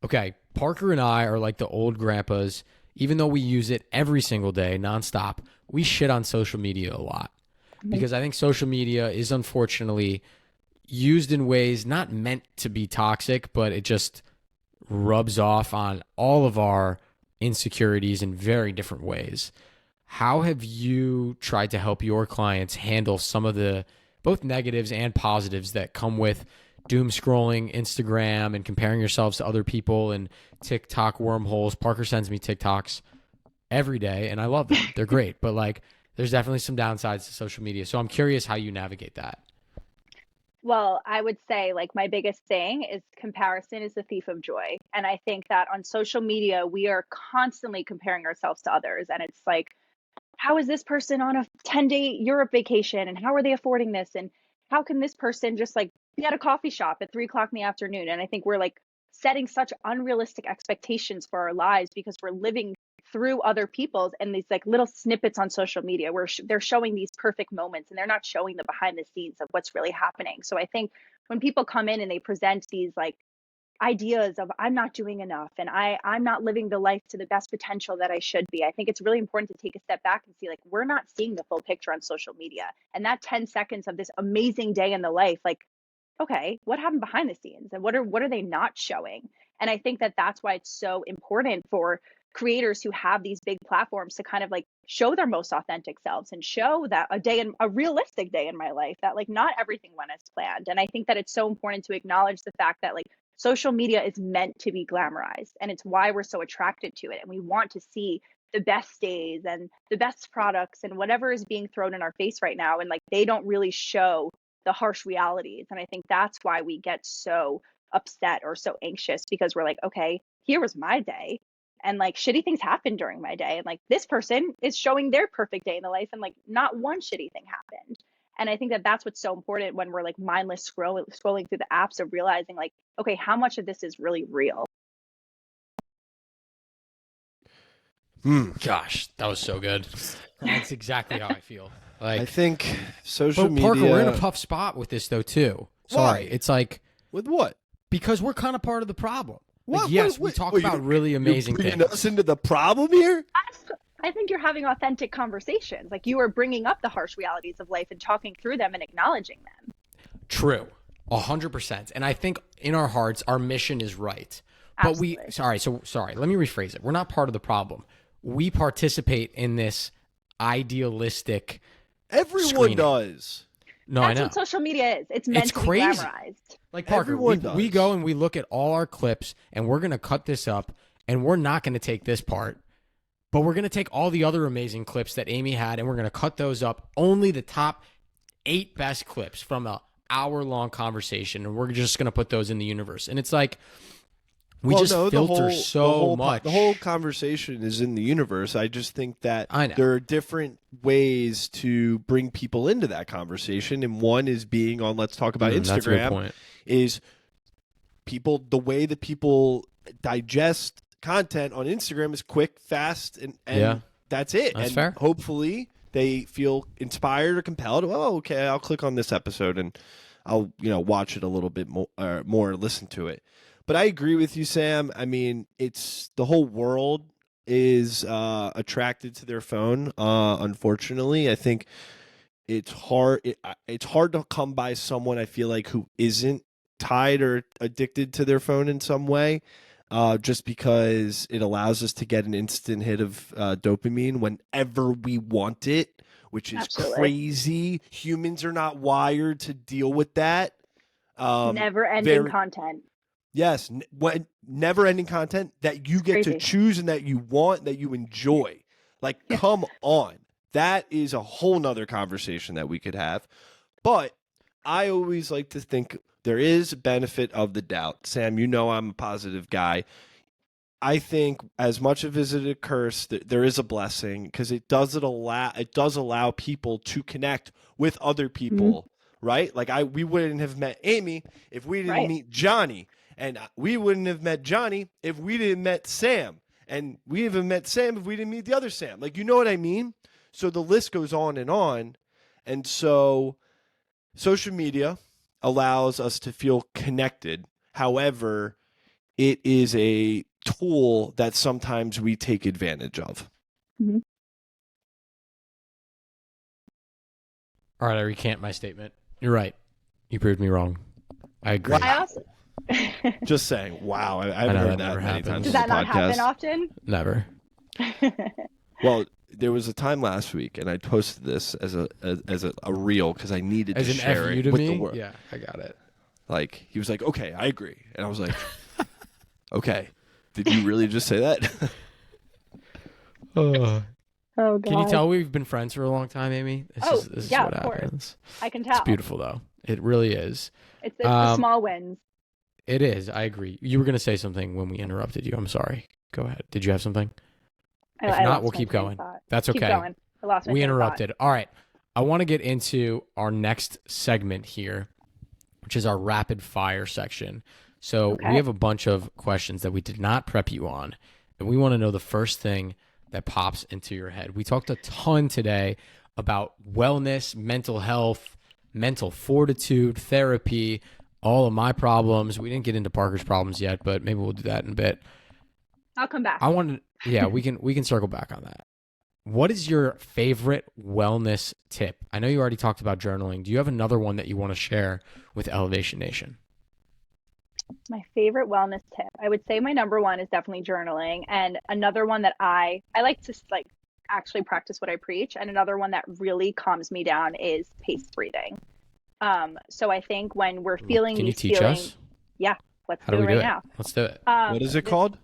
Speaker 3: Okay. Parker and I are like the old grandpas. Even though we use it every single day, nonstop, we shit on social media a lot because I think social media is unfortunately used in ways not meant to be toxic, but it just rubs off on all of our insecurities in very different ways. How have you tried to help your clients handle some of the both negatives and positives that come with doom scrolling Instagram and comparing yourselves to other people and TikTok wormholes? Parker sends me TikToks every day and I love them. They're great, but like there's definitely some downsides to social media. So I'm curious how you navigate that.
Speaker 2: Well, I would say like my biggest thing is comparison is the thief of joy. And I think that on social media, we are constantly comparing ourselves to others. And it's like, how is this person on a 10-day Europe vacation? And how are they affording this? And how can this person just like be at a coffee shop at 3 o'clock in the afternoon? And I think we're like setting such unrealistic expectations for our lives because we're living through other people's and these like little snippets on social media where they're showing these perfect moments and they're not showing the behind the scenes of what's really happening. So I think when people come in and they present these like ideas of I'm not doing enough and I'm not living the life to the best potential that I should be, I think it's really important to take a step back and see like we're not seeing the full picture on social media. And that 10 seconds of this amazing day in the life, like, okay, what happened behind the scenes and what are they not showing? And I think that that's why it's so important for creators who have these big platforms to kind of like show their most authentic selves and show that a realistic day in my life, that like not everything went as planned. And I think that it's so important to acknowledge the fact that like social media is meant to be glamorized and it's why we're so attracted to it. And we want to see the best days and the best products and whatever is being thrown in our face right now. And like, they don't really show the harsh realities. And I think that's why we get so upset or so anxious because we're like, okay, here was my day. And like shitty things happened during my day. And like this person is showing their perfect day in the life and like not one shitty thing happened. And I think that that's what's so important when we're like mindless scrolling through the apps of realizing like, okay, how much of this is really real?
Speaker 3: Gosh, that was so good. That's exactly how I feel.
Speaker 1: I
Speaker 3: Like,
Speaker 1: think social
Speaker 3: but
Speaker 1: media.
Speaker 3: Parker, we're in a tough spot with this though too. Sorry,
Speaker 1: Why?
Speaker 3: it's like
Speaker 1: With what?
Speaker 3: because we're kind of part of the problem. Like,
Speaker 1: What?
Speaker 3: yes,
Speaker 1: What?
Speaker 3: we talk
Speaker 1: What,
Speaker 3: about really amazing
Speaker 1: you're bringing
Speaker 3: things.
Speaker 1: us into the problem here?
Speaker 2: I think you're having authentic conversations. Like you are bringing up the harsh realities of life and talking through them and acknowledging them.
Speaker 3: True, 100%. And I think in our hearts, our mission is right. But
Speaker 2: Absolutely.
Speaker 3: sorry. Let me rephrase it. We're not part of the problem. We participate in this idealistic.
Speaker 1: Everyone
Speaker 3: screening.
Speaker 1: does.
Speaker 3: No,
Speaker 2: That's
Speaker 3: I know.
Speaker 2: what social media is. It's meant
Speaker 3: It's
Speaker 2: to
Speaker 3: crazy.
Speaker 2: be glamorized.
Speaker 3: Like Parker,
Speaker 1: Everyone
Speaker 3: we
Speaker 1: does.
Speaker 3: go and we look at all our clips, and we're gonna cut this up, and we're not gonna take this part, but we're gonna take all the other amazing clips that Aimee had, and we're gonna cut those up. Only the top 8 best clips from a hour-long conversation, and we're just gonna put those in the universe. And it's like we just filter so much.
Speaker 1: The whole conversation is in the universe. I just think that
Speaker 3: I know.
Speaker 1: there are different ways to bring people into that conversation, and one is being on Let's Talk About Instagram.
Speaker 3: That's a good point.
Speaker 1: Is people, the way that people digest content on Instagram is quick, fast, and
Speaker 3: Yeah.
Speaker 1: that's it.
Speaker 3: That's
Speaker 1: and
Speaker 3: fair.
Speaker 1: hopefully they feel inspired or compelled. Oh, okay, I'll click on this episode and I'll watch it a little bit more, listen to it. But I agree with you, Sam. I mean, it's the whole world is attracted to their phone. Unfortunately, I think it's hard. It's hard to come by someone, I feel like, who isn't tied or addicted to their phone in some way. Just because it allows us to get an instant hit of dopamine whenever we want it, which is
Speaker 2: Absolutely.
Speaker 1: crazy. Humans are not wired to deal with that.
Speaker 2: Never-ending content.
Speaker 1: Yes, never-ending content that you get to
Speaker 2: Crazy.
Speaker 1: choose and that you want, that you enjoy. Like, come on. That is a whole nother conversation that we could have. But I always like to think there is benefit of the doubt. Sam, I'm a positive guy. I think as much as it a curse, there is a blessing because it does allow people to connect with other people, right? Like we wouldn't have met Aimee if we didn't meet Johnny. And we wouldn't have met Johnny if we didn't met Sam. And we haven't met Sam if we didn't meet the other Sam. Like, you know what I mean? So the list goes on. And so social media allows us to feel connected. However, it is a tool that sometimes we take advantage of.
Speaker 2: Mm-hmm.
Speaker 3: All right, I recant my statement. You're right. You proved me wrong. I agree.
Speaker 2: I also...
Speaker 1: Just saying. Wow, I haven't
Speaker 3: know
Speaker 1: heard
Speaker 3: that
Speaker 1: that
Speaker 3: never
Speaker 1: many
Speaker 3: happens.
Speaker 1: times.
Speaker 2: Does
Speaker 1: on
Speaker 2: that
Speaker 1: the
Speaker 2: not happen often?
Speaker 3: Never.
Speaker 1: Well, there was a time last week, and I posted this as a reel because I needed
Speaker 3: As
Speaker 1: to
Speaker 3: an
Speaker 1: share
Speaker 3: FU
Speaker 1: it
Speaker 3: to
Speaker 1: with
Speaker 3: me?
Speaker 1: the world.
Speaker 3: Yeah, I got it.
Speaker 1: Like, he was like, "Okay, I agree," and I was like, "Okay, did you really just say that?"
Speaker 2: Oh, God.
Speaker 3: Can you tell we've been friends for a long time, Aimee? This is
Speaker 2: yeah,
Speaker 3: what
Speaker 2: of course.
Speaker 3: happens.
Speaker 2: I can tell.
Speaker 3: It's beautiful, though. It really is.
Speaker 2: It's the small wins.
Speaker 3: It is. I agree. You were going to say something when we interrupted you. I'm sorry. Go ahead. Did you have something? If
Speaker 2: I
Speaker 3: not,
Speaker 2: lost
Speaker 3: we'll
Speaker 2: my
Speaker 3: keep
Speaker 2: train
Speaker 3: going.
Speaker 2: of thought.
Speaker 3: That's
Speaker 2: Keep
Speaker 3: okay.
Speaker 2: going. I lost my
Speaker 3: We
Speaker 2: train of thought.
Speaker 3: interrupted. All right. I want to get into our next segment here, which is our rapid fire section. So
Speaker 2: Okay.
Speaker 3: we have a bunch of questions that we did not prep you on, and we want to know the first thing that pops into your head. We talked a ton today about wellness, mental health, mental fortitude, therapy, all of my problems. We didn't get into Parker's problems yet, but maybe we'll do that in a bit.
Speaker 2: I'll come back.
Speaker 3: I wanted, yeah, we can circle back on that. What is your favorite wellness tip? I know you already talked about journaling. Do you have another one that you want to share with Elevation Nation?
Speaker 2: My favorite wellness tip. I would say my number one is definitely journaling. And another one that I like to actually practice what I preach. And another one that really calms me down is paced breathing. So I think when we're feeling
Speaker 3: Can you
Speaker 2: these
Speaker 3: teach
Speaker 2: feelings,
Speaker 3: us?
Speaker 2: yeah, let's
Speaker 3: How
Speaker 2: do
Speaker 3: do
Speaker 2: it
Speaker 3: we
Speaker 2: right
Speaker 3: do it?
Speaker 2: now.
Speaker 3: Let's do it.
Speaker 1: What is it called?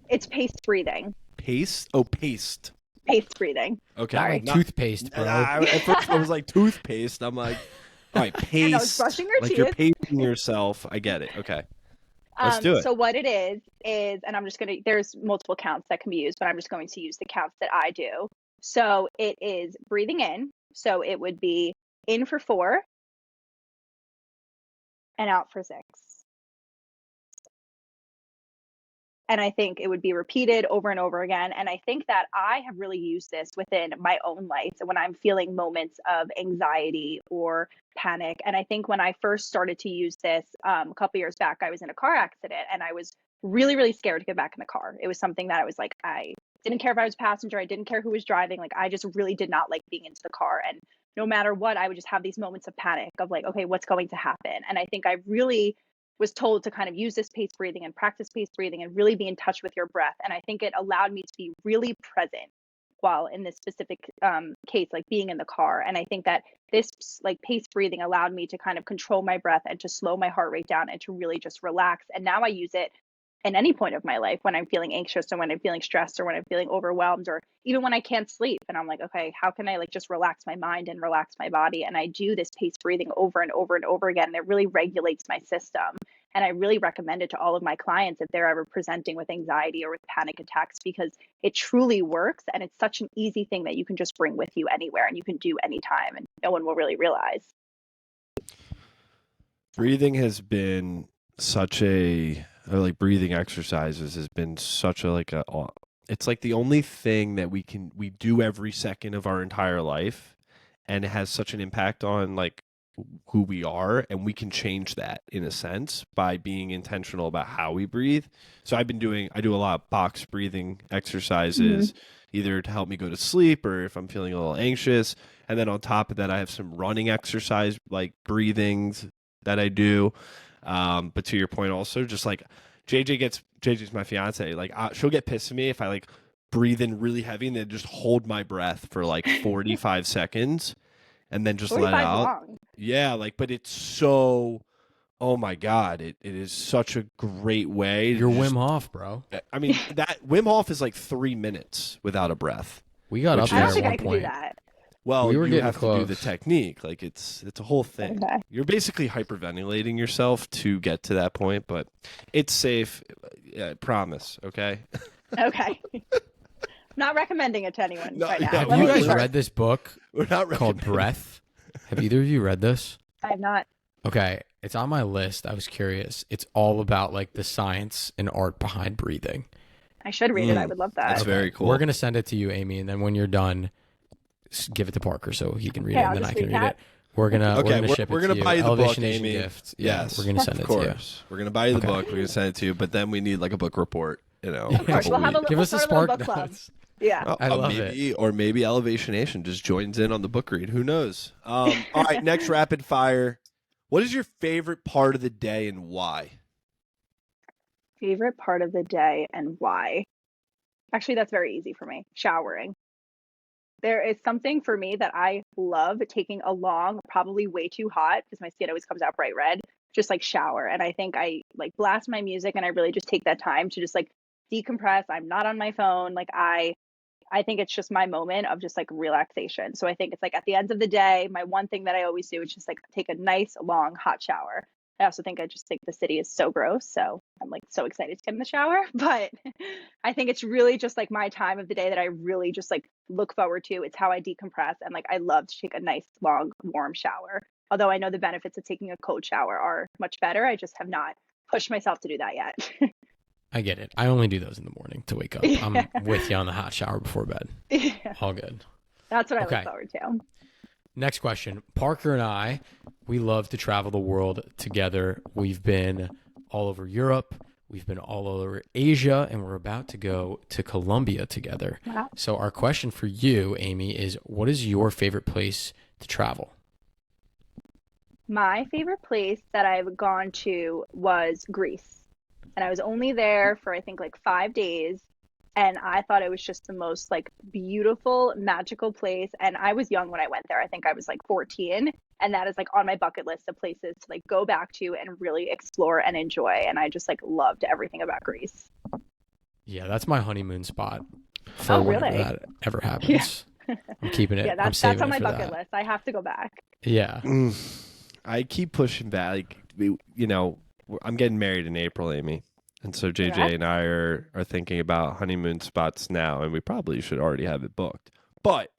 Speaker 2: It's paced breathing.
Speaker 1: Paste? Oh, paste.
Speaker 2: Paced breathing.
Speaker 1: Okay.
Speaker 3: Not like toothpaste, bro.
Speaker 1: At first I was like toothpaste. I'm like, all right, paste.
Speaker 2: And I was brushing your
Speaker 1: like
Speaker 2: teeth.
Speaker 1: you're pacing yourself. I get it. Okay. Let's do it.
Speaker 2: So what it is, and I'm just going to, there's multiple counts that can be used, but I'm just going to use the counts that I do. So it is breathing in. So it would be in for 4 and out for 6. And I think it would be repeated over and over again. And I think that I have really used this within my own life when I'm feeling moments of anxiety or panic. And I think when I first started to use this a couple years back, I was in a car accident and I was really, really scared to get back in the car. It was something that I was like, I didn't care if I was a passenger. I didn't care who was driving. Like, I just really did not like being into the car. And no matter what, I would just have these moments of panic of like, okay, what's going to happen? And I think I really was told to kind of use this paced breathing and practice paced breathing and really be in touch with your breath. And I think it allowed me to be really present while in this specific case, like being in the car. And I think that this like paced breathing allowed me to kind of control my breath and to slow my heart rate down and to really just relax. And now I use it at any point of my life when I'm feeling anxious or when I'm feeling stressed or when I'm feeling overwhelmed or even when I can't sleep. And I'm like, okay, how can I like just relax my mind and relax my body? And I do this paced breathing over and over and over again. And it really regulates my system. And I really recommend it to all of my clients if they're ever presenting with anxiety or with panic attacks, because it truly works. And it's such an easy thing that you can just bring with you anywhere and you can do anytime and no one will really realize.
Speaker 1: Breathing has been such like breathing exercises has been such a it's like the only thing that we do every second of our entire life, and it has such an impact on like who we are, and we can change that in a sense by being intentional about how we breathe. So I do a lot of box breathing exercises, either to help me go to sleep or if I'm feeling a little anxious. And then on top of that, I have some running exercise like breathings that I do. But to your point also, just like JJ's my fiance, like she'll get pissed at me if I like breathe in really heavy and then just hold my breath for like 45 seconds and then just let it out.
Speaker 2: Long.
Speaker 1: Yeah, like, but it's so, oh my God, it is such a great way.
Speaker 3: You're Wim Hof, bro.
Speaker 1: I mean, that Wim Hof is like 3 minutes without a breath.
Speaker 3: We got up there
Speaker 2: I don't
Speaker 3: at
Speaker 2: think
Speaker 3: one
Speaker 2: I could
Speaker 3: point.
Speaker 2: do that.
Speaker 1: Well,
Speaker 3: We were
Speaker 1: you
Speaker 3: getting
Speaker 1: have to do the technique. Like it's a whole thing.
Speaker 2: Okay.
Speaker 1: You're basically hyperventilating yourself to get to that point, but it's safe. I promise. Okay.
Speaker 2: Okay. Not recommending it to anyone
Speaker 1: No,
Speaker 2: right now.
Speaker 1: yeah,
Speaker 3: Have
Speaker 2: Let
Speaker 3: you
Speaker 2: me
Speaker 3: guys
Speaker 2: start.
Speaker 3: read this book
Speaker 1: We're not
Speaker 3: called
Speaker 1: recommending.
Speaker 3: Breath? Have either of you read this?
Speaker 2: I have not.
Speaker 3: Okay, it's on my list. I was curious. It's all about like the science and art behind breathing.
Speaker 2: I should read it. I would love that.
Speaker 1: That's very cool.
Speaker 3: We're gonna send it to you, Amy, and then when you're done, give it to Parker so he can read
Speaker 2: Okay,
Speaker 3: it,
Speaker 2: I'll
Speaker 3: and then
Speaker 2: just
Speaker 3: I can
Speaker 2: read
Speaker 3: read
Speaker 2: that.
Speaker 3: it. We're gonna ship
Speaker 1: we're
Speaker 3: it
Speaker 1: gonna
Speaker 3: to you.
Speaker 1: buy you the
Speaker 3: Elevation
Speaker 1: book,
Speaker 3: Nation
Speaker 1: Amy.
Speaker 3: gift. Yeah,
Speaker 1: Yes,
Speaker 3: we're gonna send
Speaker 1: of
Speaker 3: it to you.
Speaker 1: course. We're gonna buy you the
Speaker 3: Okay.
Speaker 1: book. We're gonna send it to you, but then we need like a book report. You know,
Speaker 3: Yeah,
Speaker 1: a couple
Speaker 2: We'll have a
Speaker 1: weeks.
Speaker 3: give
Speaker 2: we'll
Speaker 3: us a
Speaker 2: start
Speaker 3: spark
Speaker 2: book club.
Speaker 3: notes.
Speaker 2: Yeah.
Speaker 1: Oh,
Speaker 3: I love
Speaker 1: maybe, or maybe Elevation Nation just joins in on the book read. Who knows? All right, next rapid fire. What is your favorite part of the day and why?
Speaker 2: Favorite part of the day and why? Actually, that's very easy for me. Showering. There is something for me that I love taking a long, probably way too hot because my skin always comes out bright red, just like shower. And I think I like blast my music and I really just take that time to just like decompress. I'm not on my phone. Like I think it's just my moment of just like relaxation. So I think it's like at the end of the day, my one thing that I always do is just like take a nice long hot shower. I also think the city is so gross. So I'm like so excited to get in the shower. But I think it's really just like my time of the day that I really just like look forward to. It's how I decompress. And like I love to take a nice long warm shower. Although I know the benefits of taking a cold shower are much better. I just have not pushed myself to do that yet.
Speaker 3: I get it. I only do those in the morning to wake up.
Speaker 2: Yeah.
Speaker 3: I'm with you on the hot shower before bed.
Speaker 2: Yeah,
Speaker 3: All good.
Speaker 2: that's what I
Speaker 3: Okay.
Speaker 2: look forward to.
Speaker 3: Next question. Parker and I, we love to travel the world together. We've been all over Europe. We've been all over Asia, and we're about to go to Colombia together.
Speaker 2: Wow.
Speaker 3: So our question for you, Amy, is what is your favorite place to travel?
Speaker 2: My favorite place that I've gone to was Greece. And I was only there for I think like 5 days. And I thought it was just the most like beautiful, magical place. And I was young when I went there. I think I was like 14. And that is like on my bucket list of places to like go back to and really explore and enjoy. And I just like loved everything about Greece.
Speaker 3: Yeah, that's my honeymoon spot for
Speaker 2: Oh,
Speaker 3: whenever
Speaker 2: really?
Speaker 3: that ever happens. I'm keeping it.
Speaker 2: Yeah,
Speaker 3: I'm
Speaker 2: that's
Speaker 3: saving
Speaker 2: on
Speaker 3: it
Speaker 2: my
Speaker 3: for
Speaker 2: bucket
Speaker 3: that.
Speaker 2: list. I have to go back.
Speaker 3: Yeah.
Speaker 1: I keep pushing back. Like, I'm getting married in April, Amy. And so JJ
Speaker 2: Correct.
Speaker 1: and I are thinking about honeymoon spots now, and we probably should already have it booked. But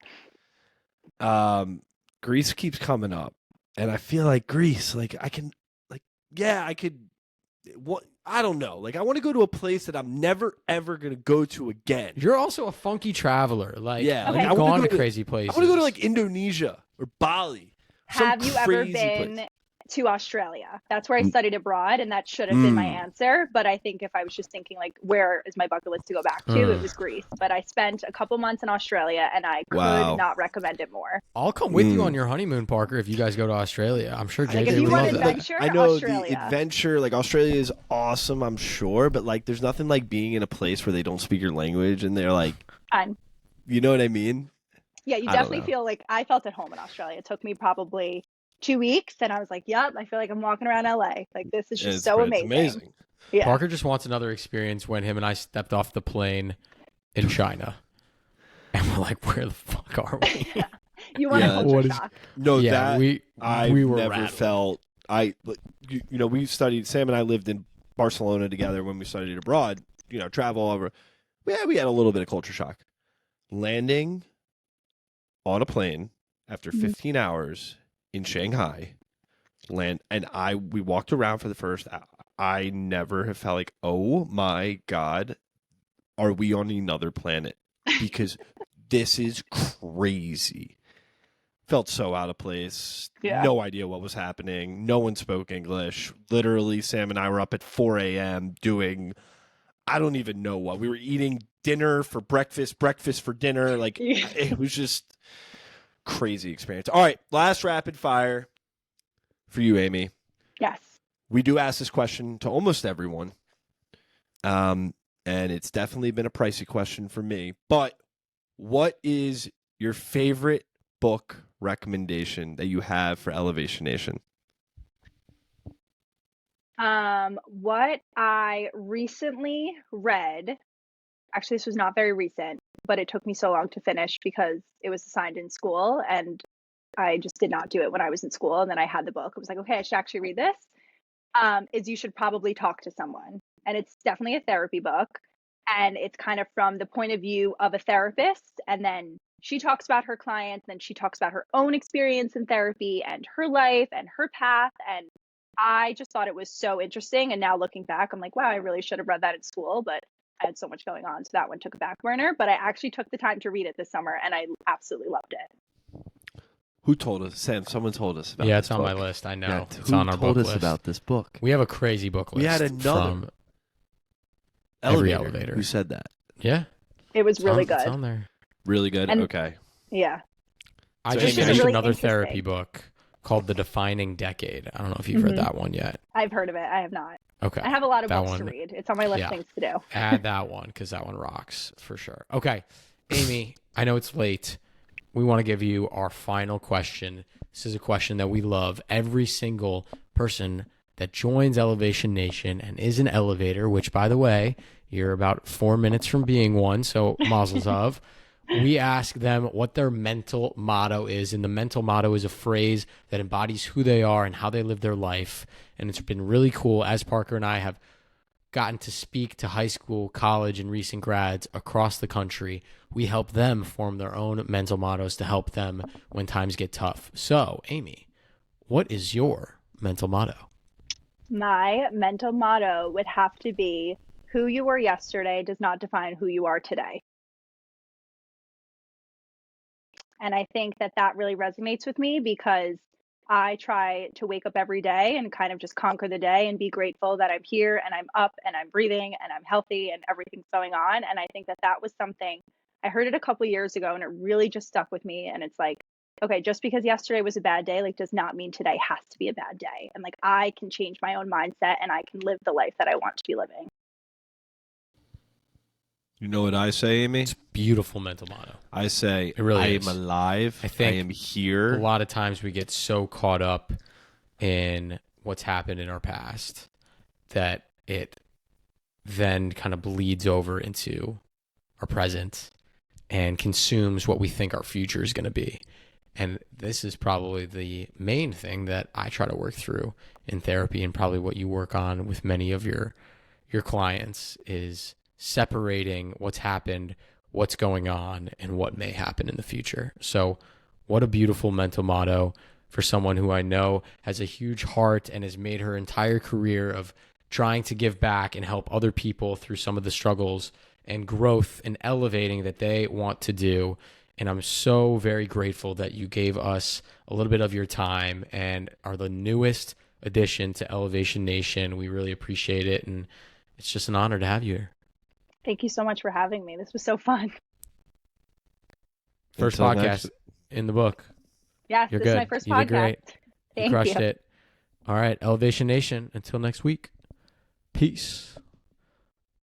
Speaker 1: Greece keeps coming up, and I feel like Greece, like I can, like, yeah, I could. What I don't know. Like I want to go to a place that I'm never ever gonna go to again.
Speaker 3: You're also a funky traveler. Like,
Speaker 1: Yeah,
Speaker 3: you've
Speaker 2: like, I
Speaker 1: wanna
Speaker 3: gone
Speaker 1: go
Speaker 3: to
Speaker 1: to-
Speaker 3: crazy places.
Speaker 1: I want to go to like Indonesia or Bali. Some
Speaker 2: Have you ever
Speaker 1: crazy
Speaker 2: been
Speaker 1: place.
Speaker 2: to Australia? That's where I studied abroad, and that should have been my
Speaker 1: Mm.
Speaker 2: answer. But I think if I was just thinking like, where is my bucket list to go back to? It was Greece. But I spent a couple months in Australia, and I could
Speaker 1: Wow.
Speaker 2: not recommend it more.
Speaker 3: I'll come with you on your honeymoon, Parker, if you guys go to Australia. I'm sure
Speaker 1: I
Speaker 3: JJ
Speaker 2: if you
Speaker 3: would
Speaker 2: want
Speaker 3: love that.
Speaker 2: adventure,
Speaker 1: I know
Speaker 2: Australia.
Speaker 1: the adventure, like Australia is awesome, I'm sure, but like there's nothing like being in a place where they don't speak your language and they're like,
Speaker 2: Fun.
Speaker 1: You know what I mean?
Speaker 2: Yeah, you
Speaker 1: I don't
Speaker 2: definitely
Speaker 1: know.
Speaker 2: feel like I felt at home in Australia. It took me probably 2 weeks, and I was like, "Yep, I feel like I'm walking around LA. Like this is just so
Speaker 1: It's
Speaker 2: amazing."
Speaker 1: amazing.
Speaker 2: Yeah,
Speaker 3: Parker just wants another experience when him and I stepped off the plane in China. And we're like, where the fuck are we?
Speaker 2: you want a
Speaker 1: Yeah.
Speaker 2: culture
Speaker 3: What is-
Speaker 2: shock.
Speaker 1: No,
Speaker 3: Yeah,
Speaker 1: that
Speaker 3: we
Speaker 1: I've
Speaker 3: were
Speaker 1: never
Speaker 3: rattled.
Speaker 1: felt. We studied. Sam and I lived in Barcelona together when we studied abroad. Travel over. Yeah, we had a little bit of culture shock. Landing on a plane after
Speaker 2: Mhm.
Speaker 1: 15 hours in Shanghai. We walked around for the first hour. I never have felt like, oh my God, are we on another planet? Because this is crazy. Felt so out of place.
Speaker 2: Yeah.
Speaker 1: No idea what was happening. No one spoke English. Literally, Sam and I were up at 4 a.m. doing, I don't even know what. We were eating dinner for breakfast, breakfast for dinner. Like, it was just crazy experience. All right, last rapid fire for you, Amy.
Speaker 2: Yes.
Speaker 1: We do ask this question to almost everyone. And it's definitely been a pricey question for me. But what is your favorite book recommendation that you have for Elevation Nation?
Speaker 2: What I recently read, actually, this was not very recent, but it took me so long to finish because it was assigned in school and I just did not do it when I was in school. And then I had the book. I was like, okay, I should actually read this. Is You Should Probably Talk to Someone. And it's definitely a therapy book. And it's kind of from the point of view of a therapist. And then she talks about her clients, then she talks about her own experience in therapy and her life and her path. And I just thought it was so interesting. And now looking back, I'm like, wow, I really should have read that in school, but I had so much going on. So that one took a back burner. But I actually took the time to read it this summer and I absolutely loved it.
Speaker 1: Who told us? Sam, someone told us about
Speaker 3: Yeah,
Speaker 1: this
Speaker 3: it's on
Speaker 1: book.
Speaker 3: my list. I know.
Speaker 1: Yeah,
Speaker 3: It's
Speaker 1: who
Speaker 3: on our
Speaker 1: told
Speaker 3: book
Speaker 1: us
Speaker 3: list.
Speaker 1: about this book?
Speaker 3: We have a crazy book list.
Speaker 1: We had another
Speaker 3: from every elevator.
Speaker 1: Who said that?
Speaker 3: Yeah.
Speaker 2: It was really
Speaker 3: It's
Speaker 2: good.
Speaker 3: on there.
Speaker 1: Really good?
Speaker 2: And-
Speaker 1: Okay.
Speaker 2: Yeah.
Speaker 3: I
Speaker 1: So
Speaker 3: just
Speaker 1: Amy,
Speaker 3: finished
Speaker 2: really
Speaker 3: another
Speaker 2: interesting.
Speaker 3: therapy book called The Defining Decade. I don't know if you've read
Speaker 2: Mhm.
Speaker 3: that one yet.
Speaker 2: I've heard of it. I have not.
Speaker 3: Okay.
Speaker 2: I have a lot of
Speaker 3: That
Speaker 2: books to
Speaker 3: one-
Speaker 2: read. It's on my list
Speaker 3: yeah.
Speaker 2: of things to do.
Speaker 3: Add that one because that one rocks for sure. Okay. Amy, I know it's late. We want to give you our final question. This is a question that we love. Every single person that joins Elevation Nation and is an elevator, which, by the way, you're about 4 minutes from being one, so mazel tov. We ask them what their mental motto is, and the mental motto is a phrase that embodies who they are and how they live their life. And it's been really cool as Parker and I have gotten to speak to high school, college, and recent grads across the country. We help them form their own mental mottos to help them when times get tough. So, Amy, what is your mental motto?
Speaker 2: My mental motto would have to be who you were yesterday does not define who you are today. And I think that that really resonates with me because I try to wake up every day and kind of just conquer the day and be grateful that I'm here and I'm up and I'm breathing and I'm healthy and everything's going on. And I think that that was something I heard it a couple years ago and it really just stuck with me. And it's like, okay, just because yesterday was a bad day, like does not mean today has to be a bad day. And like I can change my own mindset and I can live the life that I want to be living.
Speaker 1: You know what I say, Amy?
Speaker 3: It's beautiful mental motto.
Speaker 1: I say,
Speaker 3: It really
Speaker 1: I
Speaker 3: is.
Speaker 1: am alive.
Speaker 3: I think
Speaker 1: I am here.
Speaker 3: A lot of times we get so caught up in what's happened in our past that it then kind of bleeds over into our present and consumes what we think our future is going to be. And this is probably the main thing that I try to work through in therapy, and probably what you work on with many of your clients is separating what's happened, what's going on, and what may happen in the future. So what a beautiful mental motto for someone who I know has a huge heart and has made her entire career of trying to give back and help other people through some of the struggles and growth and elevating that they want to do. And I'm so very grateful that you gave us a little bit of your time and are the newest addition to Elevation Nation. We really appreciate it. And it's just an honor to have you here.
Speaker 2: Thank you so much for having me. This was so fun.
Speaker 3: First
Speaker 1: Until
Speaker 3: podcast
Speaker 1: next-
Speaker 3: in the book.
Speaker 2: Yes,
Speaker 3: You're
Speaker 2: this is my
Speaker 3: good.
Speaker 2: first
Speaker 3: You
Speaker 2: podcast.
Speaker 3: did great. You
Speaker 2: Thank
Speaker 3: crushed
Speaker 2: you.
Speaker 3: it. All right, Elevation Nation, until next week. Peace.